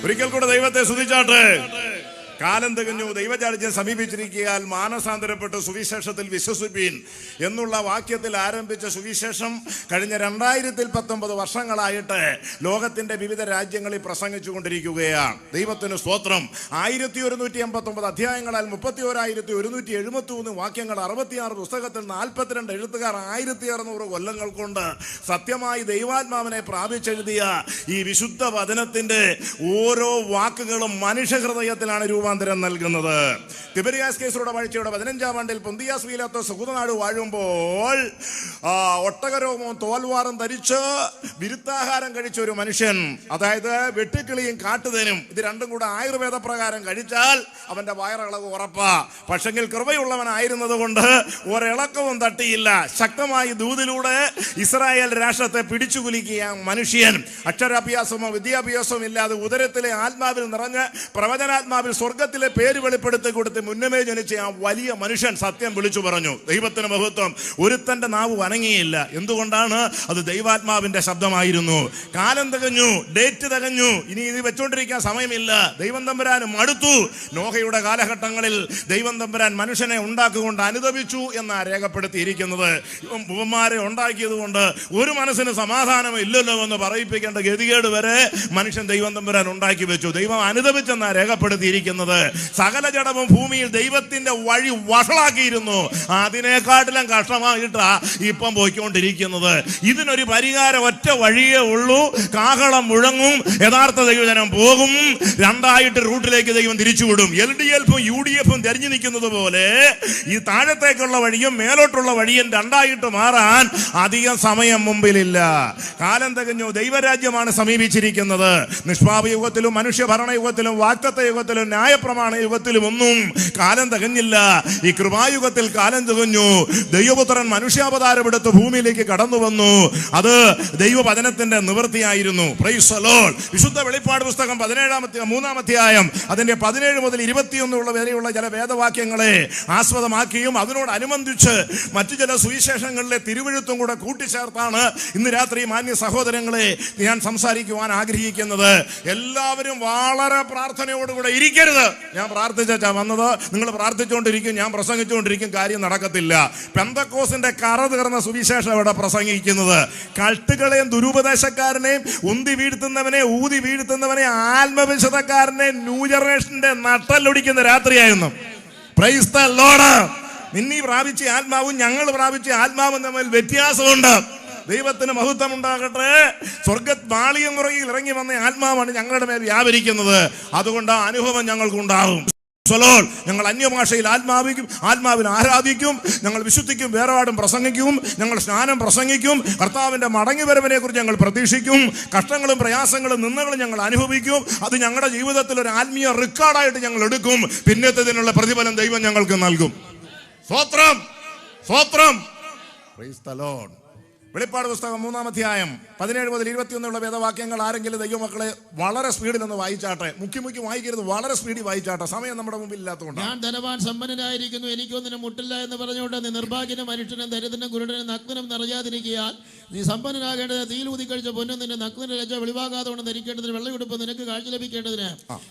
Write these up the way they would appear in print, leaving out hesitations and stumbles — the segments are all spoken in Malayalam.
ഒരിക്കൽ കൂടെ ദൈവത്തെ സ്തുതിച്ചാട്ടെ. കാലം തികഞ്ഞു, ദൈവജാളിയെ സമീപിച്ചിരിക്കാൻ മാനസാന്തരപ്പെട്ട് സുവിശേഷത്തിൽ വിശ്വസിപ്പീൻ എന്നുള്ള വാക്യത്തിൽ ആരംഭിച്ച സുവിശേഷം കഴിഞ്ഞ 2019 വർഷങ്ങളായിട്ട് ലോകത്തിന്റെ വിവിധ രാജ്യങ്ങളിൽ പ്രസംഗിച്ചു കൊണ്ടിരിക്കുകയാണ്. ദൈവത്തിന് സ്തോത്രം. 1189 അധ്യായങ്ങളാൽ 31,173 വാക്യങ്ങൾ, 66 പുസ്തകത്തിൽ 42 എഴുത്തുകാർ, 1600 കൊല്ലങ്ങൾ കൊണ്ട് സത്യമായി ദൈവാത്മാവിനെ പ്രാപിച്ചെഴുതിയ ഈ വിശുദ്ധ വചനത്തിന്റെ ഓരോ വാക്കുകളും മനുഷ്യഹൃദയത്തിലാണ് രൂപാന്തരം നൽകുന്നത്. തിബരിയാസ് കേസറുടെ വാഴ്ചയുടെ 15-ാം ആണ്ടിൽ പൊന്തിയാസ് പീലാത്തോസ് സഹൂദനാട് വാഴുമ്പോൾ ഒട്ടകരോമവും തോൽവാറും ധരിച്ച് വിരുദ്ധാഹാരം കഴിച്ച ഒരു മനുഷ്യൻ, അതായത് വെട്ടുക്കിളിയും കാട്ടുതേനും, ഇത് രണ്ടും കൂടെ ആയുർവേദ പ്രകാരം കഴിച്ചാൽ അവന്റെ വയറിളവ് ഉറപ്പാ. പക്ഷെങ്കിൽ കൃപയുള്ളവനായിരുന്നത് കൊണ്ട് ഒരിളക്കവും തട്ടിയില്ല. ശക്തമായി ദൂതിലൂടെ ഇസ്രായേൽ രാഷ്ട്രത്തെ പിടിച്ചുകുലുക്കിയ മനുഷ്യൻ അക്ഷരാഭ്യാസമോ വിദ്യാഭ്യാസമോ ഇല്ലാതെ ഉദരത്തിലെ ആത്മാവിൽ നിറഞ്ഞ് പ്രവചനാത്മാവിൽ സ്വർഗത്തിലെ പേര് വെളിപ്പെടുത്തി കൊടുത്ത് മുന്നമേ ജനിച്ച ആ വലിയ മനുഷ്യൻ സത്യം വിളിച്ചു പറഞ്ഞു. ദൈവത്തിന് മഹത്വം. ഒരുത്തന്റെ നാവ് വണങ്ങിയില്ല. എന്തുകൊണ്ടാണ്? അത് ദൈവാത്മാവിന്റെ ശബ്ദമായിരുന്നു. കാലം തികഞ്ഞു, ഡേറ്റ് തികഞ്ഞു, ഇനി ഇത് വെച്ചോണ്ടിരിക്കാൻ സമയമില്ല. ദൈവം തമ്പുരാൻ മടുത്തു. നോഹയുടെ കാലഘട്ടങ്ങളിൽ ദൈവം തമ്പുരാൻ മനുഷ്യനെ ഉണ്ടാക്കിക്കൊണ്ട് അനുദപിച്ചു എന്നാ രേഖപ്പെടുത്തിയിരിക്കുന്നത്. ഉപമാരെ ഉണ്ടാക്കിയത് കൊണ്ട് ഒരു മനസ്സിന് സമാധാനം ഇല്ലല്ലോ എന്ന് പറയിപ്പിക്കേണ്ട ഗതികേട് വരെ മനുഷ്യൻ ദൈവം തമ്പുരാൻ ഉണ്ടാക്കി വെച്ചു. ദൈവം അനുദപിച്ചെന്നാ രേഖപ്പെടുത്തിയിരിക്കുന്നത്. സകല ജഡവും ഭൂമിയിൽ ദൈവത്തിന്റെ വഴി വഷളാക്കിയിരുന്നു. അതിനെക്കാട്ടിലും കഷ്ടമായിട്ടാ ഇപ്പം പോയിക്കൊണ്ടിരിക്കുന്നത്. ഇതിനൊരു പരിഹാരം ഒറ്റ വഴിയേ ഉള്ളൂ. കാഹളം മുഴങ്ങും, യഥാർത്ഥ ദൈവജനം പോകും, രണ്ടായിട്ട് റൂട്ടിലേക്ക് ദൈവം തിരിച്ചുവിടും. LDF-ഉം UDF-ഉം തെരഞ്ഞു നിൽക്കുന്നത് പോലെ ഈ താഴത്തേക്കുള്ള വഴിയും മേലോട്ടുള്ള വഴിയും രണ്ടായിട്ട് മാറാൻ അധികം സമയം മുമ്പിലില്ല. കാലം തികഞ്ഞു, ദൈവരാജ്യമാണ് സമീപിച്ചിരിക്കുന്നത്. നിഷ്പാപ യുഗത്തിലും മനുഷ്യ ഭരണയുഗത്തിലും വാഗ്ദത്ത യുഗത്തിലും ന്യായപ്രമാണ യുഗത്തിലും ഒന്നും കാലം തികഞ്ഞില്ല. ഈ കൃപായുഗത്തിൽ കാലം തികഞ്ഞു. ദൈവപുത്രൻ മനുഷ്യാവതാരമെടുത്ത് ഭൂമിയിലേക്ക് കടന്നു വന്നു. അത് ദൈവവചനത്തിന്റെ നിവൃത്തിയായിരുന്നു. Price the Lord. വിശുദ്ധ വെളിപ്പാട് പുസ്തകം 3-ാം അധ്യായം അതിന്റെ 17 മുതൽ 21 വരെയുള്ള ചില വേദവാക്യങ്ങളെ ആസ്പദമാക്കിയും അതിനോടനുബന്ധിച്ച് മറ്റു ചില സുവിശേഷങ്ങളിലെ തിരുവെഴുത്തും കൂടെ കൂട്ടിച്ചേർത്താണ് ഇന്ന് രാത്രി മാന്യ സഹോദരങ്ങളെ ഞാൻ സംസാരിക്കുവാൻ ആഗ്രഹിക്കുന്നത്. എല്ലാവരും വളരെ പ്രാർത്ഥനയോടുകൂടെ ഇരിക്കരുത്. ഞാൻ പ്രാർത്ഥിച്ചാ വന്നത്, നിങ്ങൾ പ്രാർത്ഥിച്ചുകൊണ്ടിരിക്കും, ഞാൻ പ്രസംഗിച്ചുകൊണ്ടിരിക്കും, കാര്യം നടക്കത്തില്ല. പെന്തക്കോസിന്റെ കറ തീർന്ന സുവിശേഷം ഇവിടെ പ്രസംഗിക്കുന്നത് കൾട്ടുകളെയും ദുരുപദേശക്കാരനെയും ഉന്തി വീഴ്ത്തുന്നവനെ ഊതി വീഴ്ത്തുന്നവനെ ആത്മവിശുദ്ധക്കാരനെ ന്യൂ ജനറേഷന്റെ നട്ടലൊടിക്കുന്ന രാത്രിയായിരുന്നു. Price the Lord. നിന്നീ പ്രാപിച്ച ആത്മാവും ഞങ്ങൾ പ്രാപിച്ച ആത്മാവും തമ്മിൽ വ്യത്യാസമുണ്ട്. ദൈവത്തിന് മഹത്വം ഉണ്ടാകട്ടെ. സ്വർഗമാളിയും മുറയിൽ ഇറങ്ങി വന്ന ആത്മാവാണ് ഞങ്ങളുടെ മേൽ വ്യാപരിക്കുന്നത്. അതുകൊണ്ട് ആ അനുഭവം ഞങ്ങൾക്കുണ്ടാകും. ഞങ്ങൾ അന്യഭാഷയിൽ ആത്മാവിൽ ആരാധിക്കും, ഞങ്ങൾ വിശുദ്ധിക്കും വേറെപാടും പ്രസംഗിക്കും, ഞങ്ങൾ സ്നാനം പ്രസംഗിക്കും, കർത്താവിന്റെ മടങ്ങിവരവിനെ കുറിച്ച് ഞങ്ങൾ പ്രതീക്ഷിക്കും, കഷ്ടങ്ങളും പ്രയാസങ്ങളും നിന്ദകളും ഞങ്ങൾ അനുഭവിക്കും. അത് ഞങ്ങളുടെ ജീവിതത്തിൽ ഒരു ആത്മീയ റെക്കോർഡായിട്ട് ഞങ്ങൾ എടുക്കും. പിന്നത്തേതിനുള്ള പ്രതിഫലം ദൈവം ഞങ്ങൾക്ക് നൽകും. സ്തോത്രം, സ്തോത്രം. Price the Lord. വെളിപ്പാട് പുസ്തകം 3-ാം അധ്യായം 17 മുതൽ 21 വേദവാക്യങ്ങൾ ആരെങ്കിലും ദൈവമക്കളെ വളരെ സ്പീഡിൽ ഒന്ന് വായിച്ചാട്ടെ. മുക്കി വായിക്കരുത്, വളരെ സ്പീഡിൽ വായിച്ചാട്ടെ. സമയം നമ്മുടെ മുമ്പിൽ ഇല്ലാത്തതുകൊണ്ട്. ഞാൻ ധനവാൻ സമ്പന്നനായിരിക്കുന്നു, എനിക്കൊന്നിനും മുട്ടില്ല എന്ന് പറഞ്ഞുകൊണ്ട് നീ നിർഭാഗ്യനും മനുഷ്യനും ദരിദ്രനും കുരുടനും നഗ്നനും നിറയാതിരിക്കാൻ നീ സമ്പന്നനാകേണ്ടത് തീയിലൂതി കഴിച്ച പൊന്നും നിന്റെ നഗ്നന്റെ ലജ്ജ വെളിവാകാതെ കൊണ്ട് ധരിക്കേണ്ടതിന് വെള്ളയുടുപ്പ് നിനക്ക് കാഴ്ച ലഭിക്കേണ്ടതിന്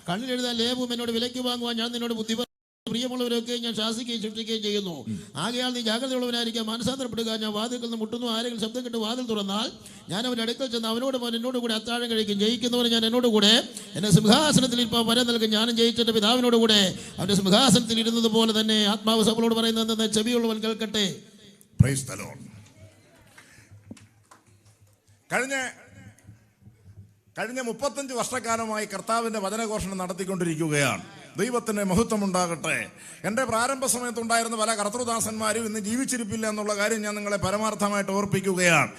കണ്ണിലെഴുതാൻ ലേപും എന്നോട് വിലയ്ക്ക് വാങ്ങുവാൻ ഞാൻ നിന്നോട് ബുദ്ധി പ്രിയമുള്ളവരൊക്കെ ഞാൻ ശാസിക്കുകയും ശിക്ഷിക്കുകയും ചെയ്യുന്നു. ആകയാൽ നീ ജാഗ്രതയുള്ളവനായിരിക്കാം, മാനസാന്തരപ്പെടുക. ഞാൻ വാതിൽക്കൽ നിന്ന് മുട്ടുന്നു. ആരെങ്കിലും ശബ്ദം കേട്ട് വാതിൽ തുറന്നാൽ ഞാൻ അവൻ്റെ അടുക്കൽ ചെന്ന് അവനോട് എന്നോട് കൂടെ അത്താഴം കഴിക്കും. ജയിക്കുന്നവന് ഞാൻ എന്നോട് കൂടെ എൻ്റെ സിംഹാസനത്തിൽ ഇരിപ്പാൻ വരം നൽകും. ഞാനും ജയിച്ചെൻ്റെ പിതാവിനോട് കൂടെ അവൻ്റെ സിംഹാസനത്തിൽ ഇരുന്നത് പോലെ തന്നെ. ആത്മാവ് സഭകളോട് പറയുന്നത് ചെവിയുള്ളവൻ കേൾക്കട്ടെ. Price the Lord. കഴിഞ്ഞ 35 വർഷക്കാലമായി കർത്താവിന്റെ വചനഘോഷണം നടത്തിക്കൊണ്ടിരിക്കുകയാണ്. ദൈവത്തിന്റെ മഹത്വം ഉണ്ടാകട്ടെ. എൻ്റെ പ്രാരംഭ സമയത്തുണ്ടായിരുന്ന പല കർത്തൃദാസന്മാരും ഇന്ന് ജീവിച്ചിരിപ്പില്ല എന്നുള്ള കാര്യം ഞാൻ നിങ്ങളെ പരമാർത്ഥമായിട്ട് ഓർപ്പിക്കുകയാണ്.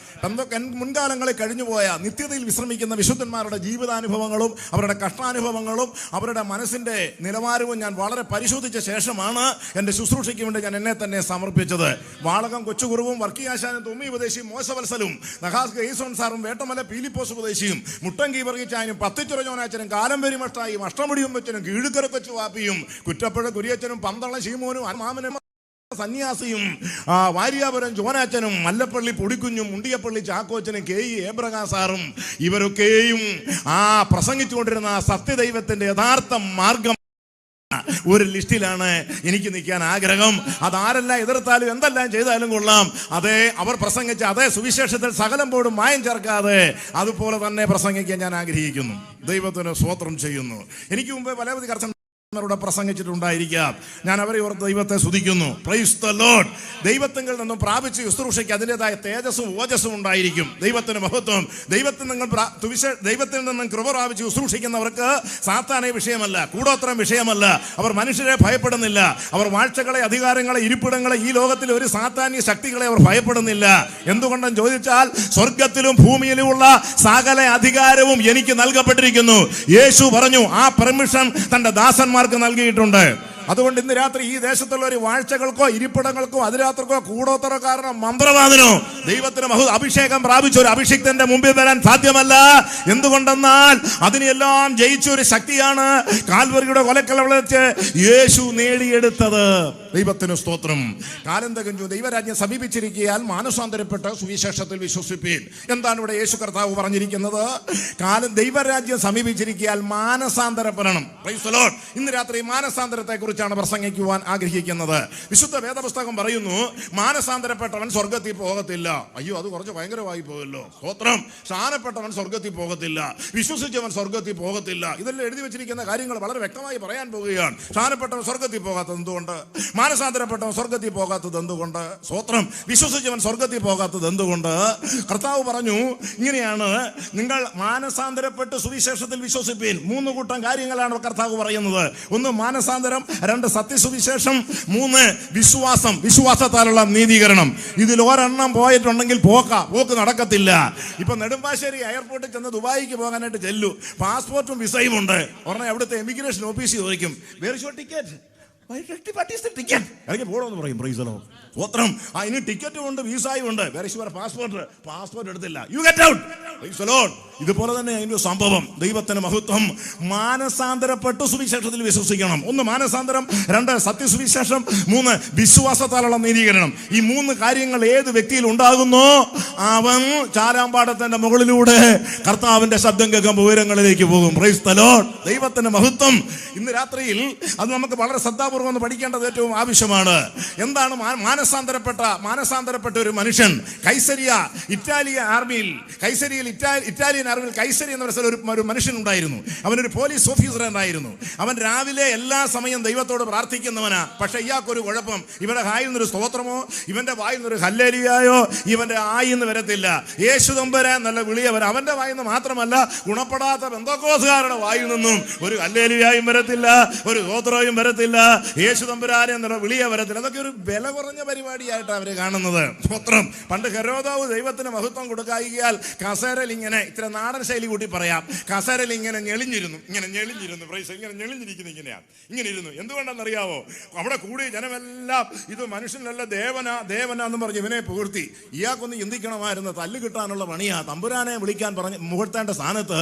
മുൻകാലങ്ങളിൽ കഴിഞ്ഞുപോയ നിത്യതയിൽ വിശ്രമിക്കുന്ന വിശുദ്ധന്മാരുടെ ജീവിതാനുഭവങ്ങളും അവരുടെ കഷ്ടാനുഭവങ്ങളും അവരുടെ മനസ്സിന്റെ നിലവാരവും ഞാൻ വളരെ പരിശോധിച്ച ശേഷമാണ് എൻ്റെ ശുശ്രൂഷയ്ക്ക് വേണ്ടി ഞാൻ എന്നെ തന്നെ സമർപ്പിച്ചത്. വാളകം കൊച്ചുകുറുവും വർക്കിയാശാനും തൊമ്മി ഉപദേശിയും മോശവത്സലും നഹാസ് ഗെയ്സോൺ സാറും വേട്ടമല പീലിപ്പോസ് ഉപദേശിയും മുട്ടങ്കി വർഗീച്ചാനും പത്തിച്ചുറഞ്ഞോനാച്ചനും കാലം പെരുമഷ്ടായും അഷ്ടമുടിയും വെച്ചനും കീഴുക്കരക്കൊച്ചു വാപ്പിയും കുറ്റപ്പുഴ കുരിയച്ചനും പന്തളം ശീമോനും മാമനും സന്യാസിയും വാര്യാപുരം ജോനാച്ചനും മല്ലപ്പള്ളി പൊടിക്കുഞ്ഞും മുണ്ടിയപ്പള്ളി ചാക്കോച്ചനും KE ഏബ്രഹാം സാറും ഇവരൊക്കെയും പ്രസംഗിച്ചുകൊണ്ടിരുന്ന സത്യദൈവത്തിന്റെ യഥാർത്ഥ മാർഗം ഒരു ലിസ്റ്റിലാണ് എനിക്ക് നിൽക്കാൻ ആഗ്രഹം. അതാരെല്ലാം എതിർത്താലും എന്തെല്ലാം ചെയ്താലും കൊള്ളാം, അതേ അവർ പ്രസംഗിച്ച അതേ സുവിശേഷത്തിൽ സകലം പോലും മായം ചേർക്കാതെ അതുപോലെ തന്നെ പ്രസംഗിക്കാൻ ഞാൻ ആഗ്രഹിക്കുന്നു. ദൈവത്തിന് സ്തോത്രം ചെയ്യുന്നു. എനിക്ക് മുമ്പേ പലവധി കർച്ചൻ പ്രസംഗിച്ചിട്ടുണ്ടായിരിക്കാം. ഞാൻ അവരെ ഓർത്ത് ദൈവത്തെ സ്തുതിക്കുന്നു. Price the Lord. ദൈവത്തിൽ നിന്നും പ്രാപിച്ച് ശുശ്രൂഷയ്ക്ക് അതിൻ്റെതായ തേജസ്സും ഓജസ്സും ഉണ്ടായിരിക്കും. ദൈവത്തിന് മഹത്വം. ദൈവത്തിൽ നിന്നും കൃപ പ്രാപിച്ച് ശുശ്രൂഷിക്കുന്നവർക്ക് സാത്താനെ വിഷയമല്ല, കൂടോത്രം വിഷയമല്ല. അവർ മനുഷ്യരെ ഭയപ്പെടുന്നില്ല. അവർ വാഴ്ചകളെ, അധികാരങ്ങളെ, ഇരിപ്പിടങ്ങളെ, ഈ ലോകത്തിലെ ഒരു സാത്താന്യ ശക്തികളെ അവർ ഭയപ്പെടുന്നില്ല. എന്തുകൊണ്ടെന്ന് ചോദിച്ചാൽ സ്വർഗത്തിലും ഭൂമിയിലുമുള്ള സകല അധികാരവും എനിക്ക് നൽകപ്പെട്ടിരിക്കുന്നു. യേശു പറഞ്ഞു ആ പെർമിഷൻ തന്റെ ദാസന്മാർ നൽകിയിട്ടുണ്ട്. അതുകൊണ്ട് ഇന്ന് രാത്രി ഈ ദേശത്തുള്ള ഒരു വാഴ്ചകൾക്കോ ഇരിപ്പിടങ്ങൾക്കോ അതിരാത്രക്കോ കൂടോത്തരക്കാരനോ മന്ത്രവാദിനോ ദൈവത്തിന് അഭിഷേകം പ്രാപിച്ച ഒരു അഭിഷിക്തന്റെ മുമ്പിൽ വരാൻ സാധ്യമല്ല. എന്തുകൊണ്ടെന്നാൽ അതിനെല്ലാം ജയിച്ച ഒരു ശക്തിയാണ് കാൽവരിയുടെ കൊലക്കല്ലിൽ വെച്ച് യേശു നേടിയെടുത്തത്. ദൈവത്തിന് സ്തോത്രം. കാലം തികഞ്ഞു, ദൈവരാജ്യം സമീപിച്ചിരിക്കാൻ മാനസാന്തരപ്പെട്ട് സുവിശേഷത്തിൽ വിശ്വസിപ്പീൻ. എന്താണ് ഇവിടെ യേശു കർത്താവ് പറഞ്ഞിരിക്കുന്നത്? ദൈവരാജ്യം സമീപിച്ചിരിക്കാൻ മാനസാന്തരപ്പെടണം. Praise the Lord. ഇന്ന് രാത്രി മാനസാന്തരത്തെ കുറിച്ചാണ് പ്രസംഗിക്കുവാൻ ആഗ്രഹിക്കുന്നത്. വിശുദ്ധ വേദപുസ്തകം പറയുന്നു മാനസാന്തരപ്പെട്ടവൻ സ്വർഗത്തിൽ പോകത്തില്ല. അയ്യോ, അത് കുറച്ച് ഭയങ്കരമായി പോയല്ലോ. സ്തോത്രം. സ്ഥാനപ്പെട്ടവൻ സ്വർഗത്തിൽ പോകത്തില്ല, വിശ്വസിച്ചവൻ സ്വർഗത്തിൽ പോകത്തില്ല. ഇതെല്ലാം എഴുതി വെച്ചിരിക്കുന്ന കാര്യങ്ങൾ വളരെ വ്യക്തമായി പറയാൻ പോവുകയാണ്. സ്ഥാനപ്പെട്ടവൻ സ്വർഗത്തിൽ പോകാത്തത് എന്തുകൊണ്ട്? മാനസാന്തരപ്പെട്ടവൻ സ്വർഗത്തിൽ പോകാത്തത് എന്തുകൊണ്ട്? സ്തോത്രം. വിശ്വസിച്ചവൻ സ്വർഗത്തിൽ പോകാത്തത് എന്തുകൊണ്ട്? കർത്താവ് പറഞ്ഞു ഇങ്ങനെയാണ്, നിങ്ങൾ മാനസാന്തരപ്പെട്ട് സുവിശേഷത്തിൽ വിശ്വസിപ്പീൻ. 3 കൂട്ടം കാര്യങ്ങളാണ് കർത്താവ് പറയുന്നത്. 1 മാനസാന്തരം, 2 സത്യസുവിശേഷം, 3 വിശ്വാസം, വിശ്വാസത്താലുള്ള നീതീകരണം. ഇതിൽ ഒരെണ്ണം പോയിട്ടുണ്ടെങ്കിൽ പോക്ക് നടക്കത്തില്ല. ഇപ്പൊ നെടുമ്പാശ്ശേരി എയർപോർട്ടിൽ ചെന്ന് ദുബായിക്ക് പോകാനായിട്ട് ചെല്ലു, പാസ്പോർട്ടും വിസയും ഉണ്ട്. ഉടനെ അവിടുത്തെ എമിഗ്രേഷൻ ഓഫീസിൽ ചോദിക്കും വേർ ഇസ് യുവർ ടിക്കറ്റ്? ഇറങ്ങി പോകണമെന്ന് പറയും. Price the Lord. സ്തോത്രം. ഇനി ടിക്കറ്റും ഉണ്ട്, വിസയും ഉണ്ട്, വേറെ പാസ്പോർട്ട് എടുത്തില്ല, you get out. Price the Lord. ഇതുപോലെ തന്നെ അതിന്റെ സംഭവം. ദൈവത്തിന് മഹത്വം. മാനസാന്തരപ്പെട്ട് സുവിശേഷത്തിൽ വിശ്വസിക്കണം. 1 മാനസാന്തരം, 2 സത്യസുവിശേഷം, 3 വിശ്വാസത്താലുള്ള നീതീകരണം. ഈ 3 കാര്യങ്ങൾ ഏത് വ്യക്തിയിൽ ഉണ്ടാകുന്നോ അവൻ ചാരാമ്പാടത്തിന്റെ മുകളിലൂടെ കർത്താവിന്റെ ശബ്ദം കേൾക്കുമ്പോൾ ഉയരങ്ങളിലേക്ക് പോകും. Price the Lord. ദൈവത്തിന് മഹത്വം. ഇന്ന് രാത്രിയിൽ അത് നമുക്ക് വളരെ ശ്രദ്ധാപൂർവ്വം പഠിക്കേണ്ടത് ഏറ്റവും ആവശ്യമാണ്. എന്താണ് മാനസാന്തരപ്പെട്ട ഒരു മനുഷ്യൻ? ഇറ്റാലിയൻ ആർമിയിൽ കൈസരി എന്ന ഒരു മനുഷ്യൻ ഉണ്ടായിരുന്നു. അവനൊരു പോലീസ് ഓഫീസർ ഉണ്ടായിരുന്നു. അവൻ രാവിലെ എല്ലാ സമയം ദൈവത്തോട് പ്രാർത്ഥിക്കുന്നവനാ. പക്ഷെ ഇയാൾക്കൊരു കുഴപ്പം, ഇവന്റെ വായിൽ നിന്നൊരു സ്തോത്രമോ ഇവന്റെ വായിൽ നിന്നൊരു ഹല്ലേലൂയായോ ഇവന്റെ ആയിന്ന് വരത്തില്ല. യേശു തമ്പുരാൻ നല്ല വിളിയവൻ. അവന്റെ വായിൽ നിന്ന് മാത്രമല്ല, ഗുണപ്പെടാത്ത പെന്തക്കോസ്തുകാരുടെ വായിൽ നിന്നും ഒരു ഹല്ലേലൂയായും വരത്തില്ല, ഒരു സ്തോത്രവും വരത്തില്ല, യേശു തമ്പുരാൻ എന്നുള്ള വിളിയ വരത്തില്ല. അതൊക്കെ ഒരു വില കുറഞ്ഞ പരിപാടിയായിട്ടാണ് അവര് കാണുന്നത്. സ്തോത്രം. പണ്ട് ഹെരോദാവ് ദൈവത്തിന് മഹത്വം കൊടുക്കായികയാൽ കസേരയിൽ ഇങ്ങനെ, ഇത്ര നാടൻ ശൈലി കൂട്ടി പറയാം, കസേരയിൽ ഇങ്ങനെ ഞെളിഞ്ഞിരുന്നു. പ്രൈസ് ഇങ്ങനെ ഞെളിഞ്ഞിരിക്കുന്നു. ഇങ്ങനെ ഇരുന്നു. എന്തുകൊണ്ടെന്നറിയാവോ? അവിടെ കൂടി ജനമെല്ലാം ഇത് മനുഷ്യനല്ല ദേവനാന്ന് പറഞ്ഞ് ഇവനെ പുകഴ്ത്തി. ഇയാൾക്കൊന്ന് ചിന്തിക്കണമായിരുന്നു, തല്ല് കിട്ടാനുള്ള പണിയാ. തമ്പുരാനെ വിളിക്കാൻ പറഞ്ഞ് മുഹൂർത്തേണ്ട സ്ഥാനത്ത്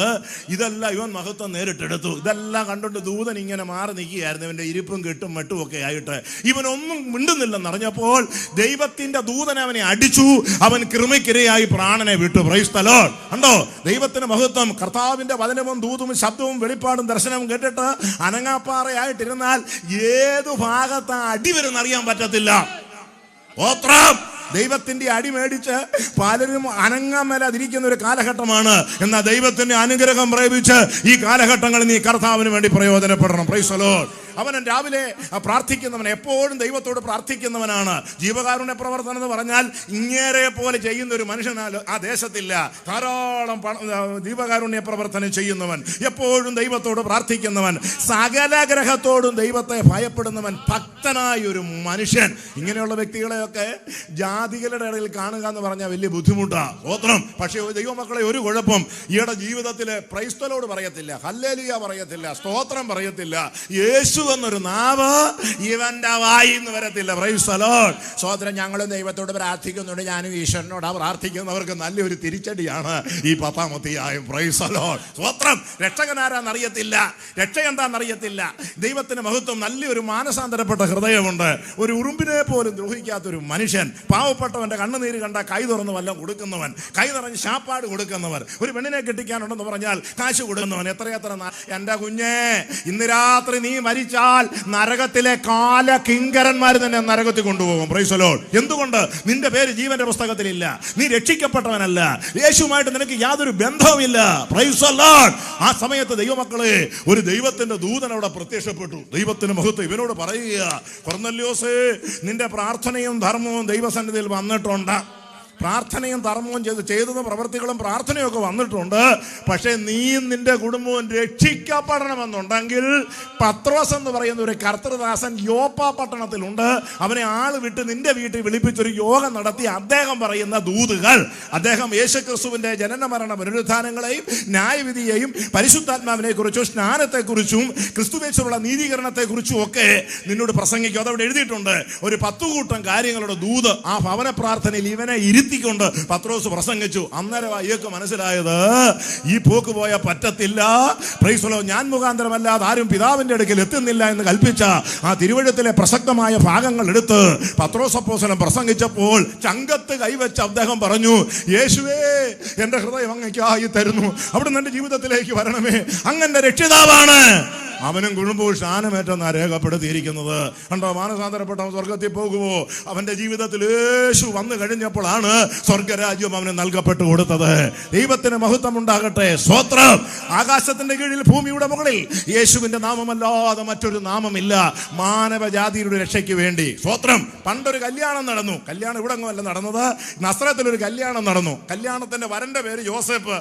ഇതെല്ലാം ഇവൻ മഹത്വം നേരിട്ടെടുത്തു. ഇതെല്ലാം കണ്ടുകൊണ്ട് ദൂതൻ ഇങ്ങനെ മാറി നിൽക്കുകയായിരുന്നു. ഇവന്റെ ഇരിപ്പും കെട്ടും മട്ടും ഒക്കെ ആയിട്ട് ഇവനൊന്നും മിണ്ടുന്നില്ലെന്നറിഞ്ഞപ്പോൾ ദൈവത്തിന്റെ ദൂതൻ അവനെ അടിച്ചു. അവൻ കൃമിക്കിരയായി പ്രാണനെ വിട്ടു. Price the Lord. കണ്ടോ ദൈവത്തിന് മഹത്വം. കർത്താവിന്റെ വചനവും ദൂതും ശബ്ദവും വെളിപ്പാടും ദർശനവും കേട്ടിട്ട് അനങ്ങാപ്പാറയായിട്ടിരുന്നാൽ ഏതു ഭാഗത്ത് അടി വരുന്ന അറിയാൻ പറ്റത്തില്ല. ഓത്രം. ദൈവത്തിന്റെ അടി മേടിച്ച് പലരും അനങ്ങാൻ മേലാതിരിക്കുന്ന ഒരു കാലഘട്ടമാണ്. എന്നാൽ ദൈവത്തിന്റെ അനുഗ്രഹം പ്രയോഗിച്ച് ഈ കാലഘട്ടങ്ങളിൽ നീ കർത്താവിന് വേണ്ടി പ്രയോജനപ്പെടണം. Price the Lord. അവൻ രാവിലെ പ്രാർത്ഥിക്കുന്നവൻ, എപ്പോഴും ദൈവത്തോട് പ്രാർത്ഥിക്കുന്നവനാണ്. ജീവകാരുണ്യ പ്രവർത്തനം എന്ന് പറഞ്ഞാൽ ഇങ്ങേരെ പോലെ ചെയ്യുന്ന ഒരു മനുഷ്യൻ ആ ദേശത്തില്ല. ധാരാളം ജീവകാരുണ്യ പ്രവർത്തനം ചെയ്യുന്നവൻ, എപ്പോഴും ദൈവത്തോട് പ്രാർത്ഥിക്കുന്നവൻ, സകല ഗ്രഹത്തോടും ദൈവത്തെ ഭയപ്പെടുന്നവൻ, ഭക്തനായ ഒരു മനുഷ്യൻ. ഇങ്ങനെയുള്ള വ്യക്തികളെയൊക്കെ ജാതികളുടെ ഇടയിൽ കാണുക എന്ന് പറഞ്ഞാൽ വലിയ ബുദ്ധിമുട്ടാണ്. സ്തോത്രം. പക്ഷേ ദൈവമക്കളെ ഒരു കുഴപ്പം, ഈയുടെ ജീവിതത്തിൽ പ്രൈസ് ദി ലോർഡ് പറയത്തില്ല, ഹല്ലേലൂയ പറയത്തില്ല, സ്തോത്രം പറയത്തില്ല, യേശു യേശു എന്നൊരു നാവ് ഇവന്റെ വായിന്ന് വരത്തില്ല. Price the Lord. സഹോദരൻ, ഞങ്ങളും ദൈവത്തോട് പ്രാർത്ഥിക്കുന്നുണ്ട്. ഞാനും ഈശ്വരനോടാ പ്രാർത്ഥിക്കുന്നവർക്ക് നല്ലൊരു തിരിച്ചടിയാണ് ഈ 10-ാം അധ്യായം. Price the Lord. സ്വത്രം. രക്ഷകനാരാന്നറിയത്തില്ല, രക്ഷ എന്താണെന്നറിയത്തില്ല. ദൈവത്തിന് മഹത്വം. നല്ലൊരു മാനസാന്തരപ്പെട്ട ഹൃദയമുണ്ട്. ഒരു ഉറുമ്പിനെ പോലും ദ്രോഹിക്കാത്തൊരു മനുഷ്യൻ, പാവപ്പെട്ടവന്റെ കണ്ണുനീര് കണ്ട കൈ തുറന്ന് വല്ലതും കൊടുക്കുന്നവൻ, കൈ നിറഞ്ഞ് ശാപ്പാട് കൊടുക്കുന്നവർ, ഒരു പെണ്ണിനെ കെട്ടിക്കാനുണ്ടെന്ന് പറഞ്ഞാൽ കാശ് കൊടുക്കുന്നവൻ. എത്രയെത്ര. എന്റെ കുഞ്ഞേ, ഇന്ന് രാത്രി നീ മരിച്ചാൽ നരകത്തിലെ കാല കിങ്കരന്മാർ തന്നെ നരകത്തിൽ കൊണ്ടുപോകും. Price the Lord. എന്തുകൊണ്ട്? നിന്റെ പേര് ജീവന്റെ പുസ്തകത്തിലില്ല. നീ രക്ഷിക്കപ്പെട്ടവനല്ല. യേശുവുമായിട്ട് നിനക്ക് യാതൊരു ബന്ധവുമില്ല. Price the Lord. ആ സമയത്ത് ദൈവമക്കളെ, ഒരു ദൈവത്തിന്റെ ദൂതൻ അവിടെ പ്രത്യക്ഷപ്പെട്ടു. ദൈവത്തിന് മഹത്വം. ഇവനോട് പറയുക, കൊർന്നല്യോസേ, നിന്റെ പ്രാർത്ഥനയും ധർമ്മവും ദൈവസന്നിധിയിൽ വന്നിട്ടുണ്ട്. പ്രാർത്ഥനയും ധർമ്മവും ചെയ്തത് പ്രവൃത്തികളും പ്രാർത്ഥനയൊക്കെ വന്നിട്ടുണ്ട്. പക്ഷേ നീയും നിന്റെ കുടുംബവും രക്ഷിക്കപ്പെടണമെന്നുണ്ടെങ്കിൽ പത്രോസ് എന്ന് പറയുന്ന ഒരു കർത്തൃദാസൻ യോപ്പ പട്ടണത്തിലുണ്ട്. അവനെ ആള് വിട്ട് നിന്റെ വീട്ടിൽ വിളിപ്പിച്ചൊരു യോഗം നടത്തി അദ്ദേഹം പറയുന്ന ദൂതുകൾ, അദ്ദേഹം യേശുക്രിസ്തുവിന്റെ ജനന മരണ പുനരുത്ഥാനങ്ങളെയും ന്യായവിധിയെയും പരിശുദ്ധാത്മാവിനെ കുറിച്ചും സ്നാനത്തെക്കുറിച്ചും ക്രിസ്തുവേശുള്ള നീതീകരണത്തെക്കുറിച്ചും ഒക്കെ നിന്നോട് പ്രസംഗിക്കും. അതവിടെ എഴുതിയിട്ടുണ്ട്. ഒരു 10 കൂട്ടം കാര്യങ്ങളുടെ ദൂത് ആ ഭവന പ്രാർത്ഥനയിൽ ഇവനെ ഇരുത്തിക്കൊണ്ട് പത്രോസ് പ്രസംഗിച്ചു. അന്നേരം ഇയാൾക്ക് മനസ്സിലായത്, ഈ പോക്ക് പോയാൽ പറ്റത്തില്ല. Price the Lord. ഞാൻ മുഖാന്തരമല്ലാതെ ആരും പിതാവിന്റെ അടുക്കൽ എത്തുന്നില്ല എന്ന് കൽപ്പിച്ച ആ തിരുവഴുത്തിലെ പ്രസക്തമായ ഭാഗങ്ങൾ എടുത്ത് പത്രോസ് അപ്പോസ്തലൻ പ്രസംഗിച്ചപ്പോൾ ചങ്കത്ത് കൈവച്ച് അദ്ദേഹം പറഞ്ഞു, യേശുവേ, എന്റെ ഹൃദയം അങ്ങേക്കായി തരുന്നു. അവിടുന്ന് എന്റെ ജീവിതത്തിലേക്ക് വരണമേ. അങ്ങനെ രക്ഷിതാവാണ്. അവനും കുടുംബവും സ്ഥാനമേറ്റെന്നാ രേഖപ്പെടുത്തിയിരിക്കുന്നത്. കണ്ടോ? മാനസാന്തരപ്പെട്ടവൻ സ്വർഗത്തിൽ പോകുമോ? അവന്റെ ജീവിതത്തിൽ യേശു വന്നു കഴിഞ്ഞപ്പോഴാണ് സ്വർഗരാജ്യം അവന് നൽകപ്പെട്ടു കൊടുത്തത്. ദൈവത്തിന് മഹത്വം ഉണ്ടാകട്ടെ. സ്തോത്രം. ആകാശത്തിന്റെ കീഴിൽ ഭൂമിയുടെ മുകളിൽ യേശുവിന്റെ നാമമല്ലാതെ മറ്റൊരു നാമമില്ല മാനവജാതിയുടെ രക്ഷയ്ക്ക് വേണ്ടി. സ്തോത്രം. പണ്ടൊരു കല്യാണം നടന്നു. കല്യാണം ഇവിടെങ്ങുമല്ല നടന്നത്, നസ്രത്തിലൊരു കല്യാണം നടന്നു. കല്യാണത്തിന്റെ വരന്റെ പേര് യോസേഫ്,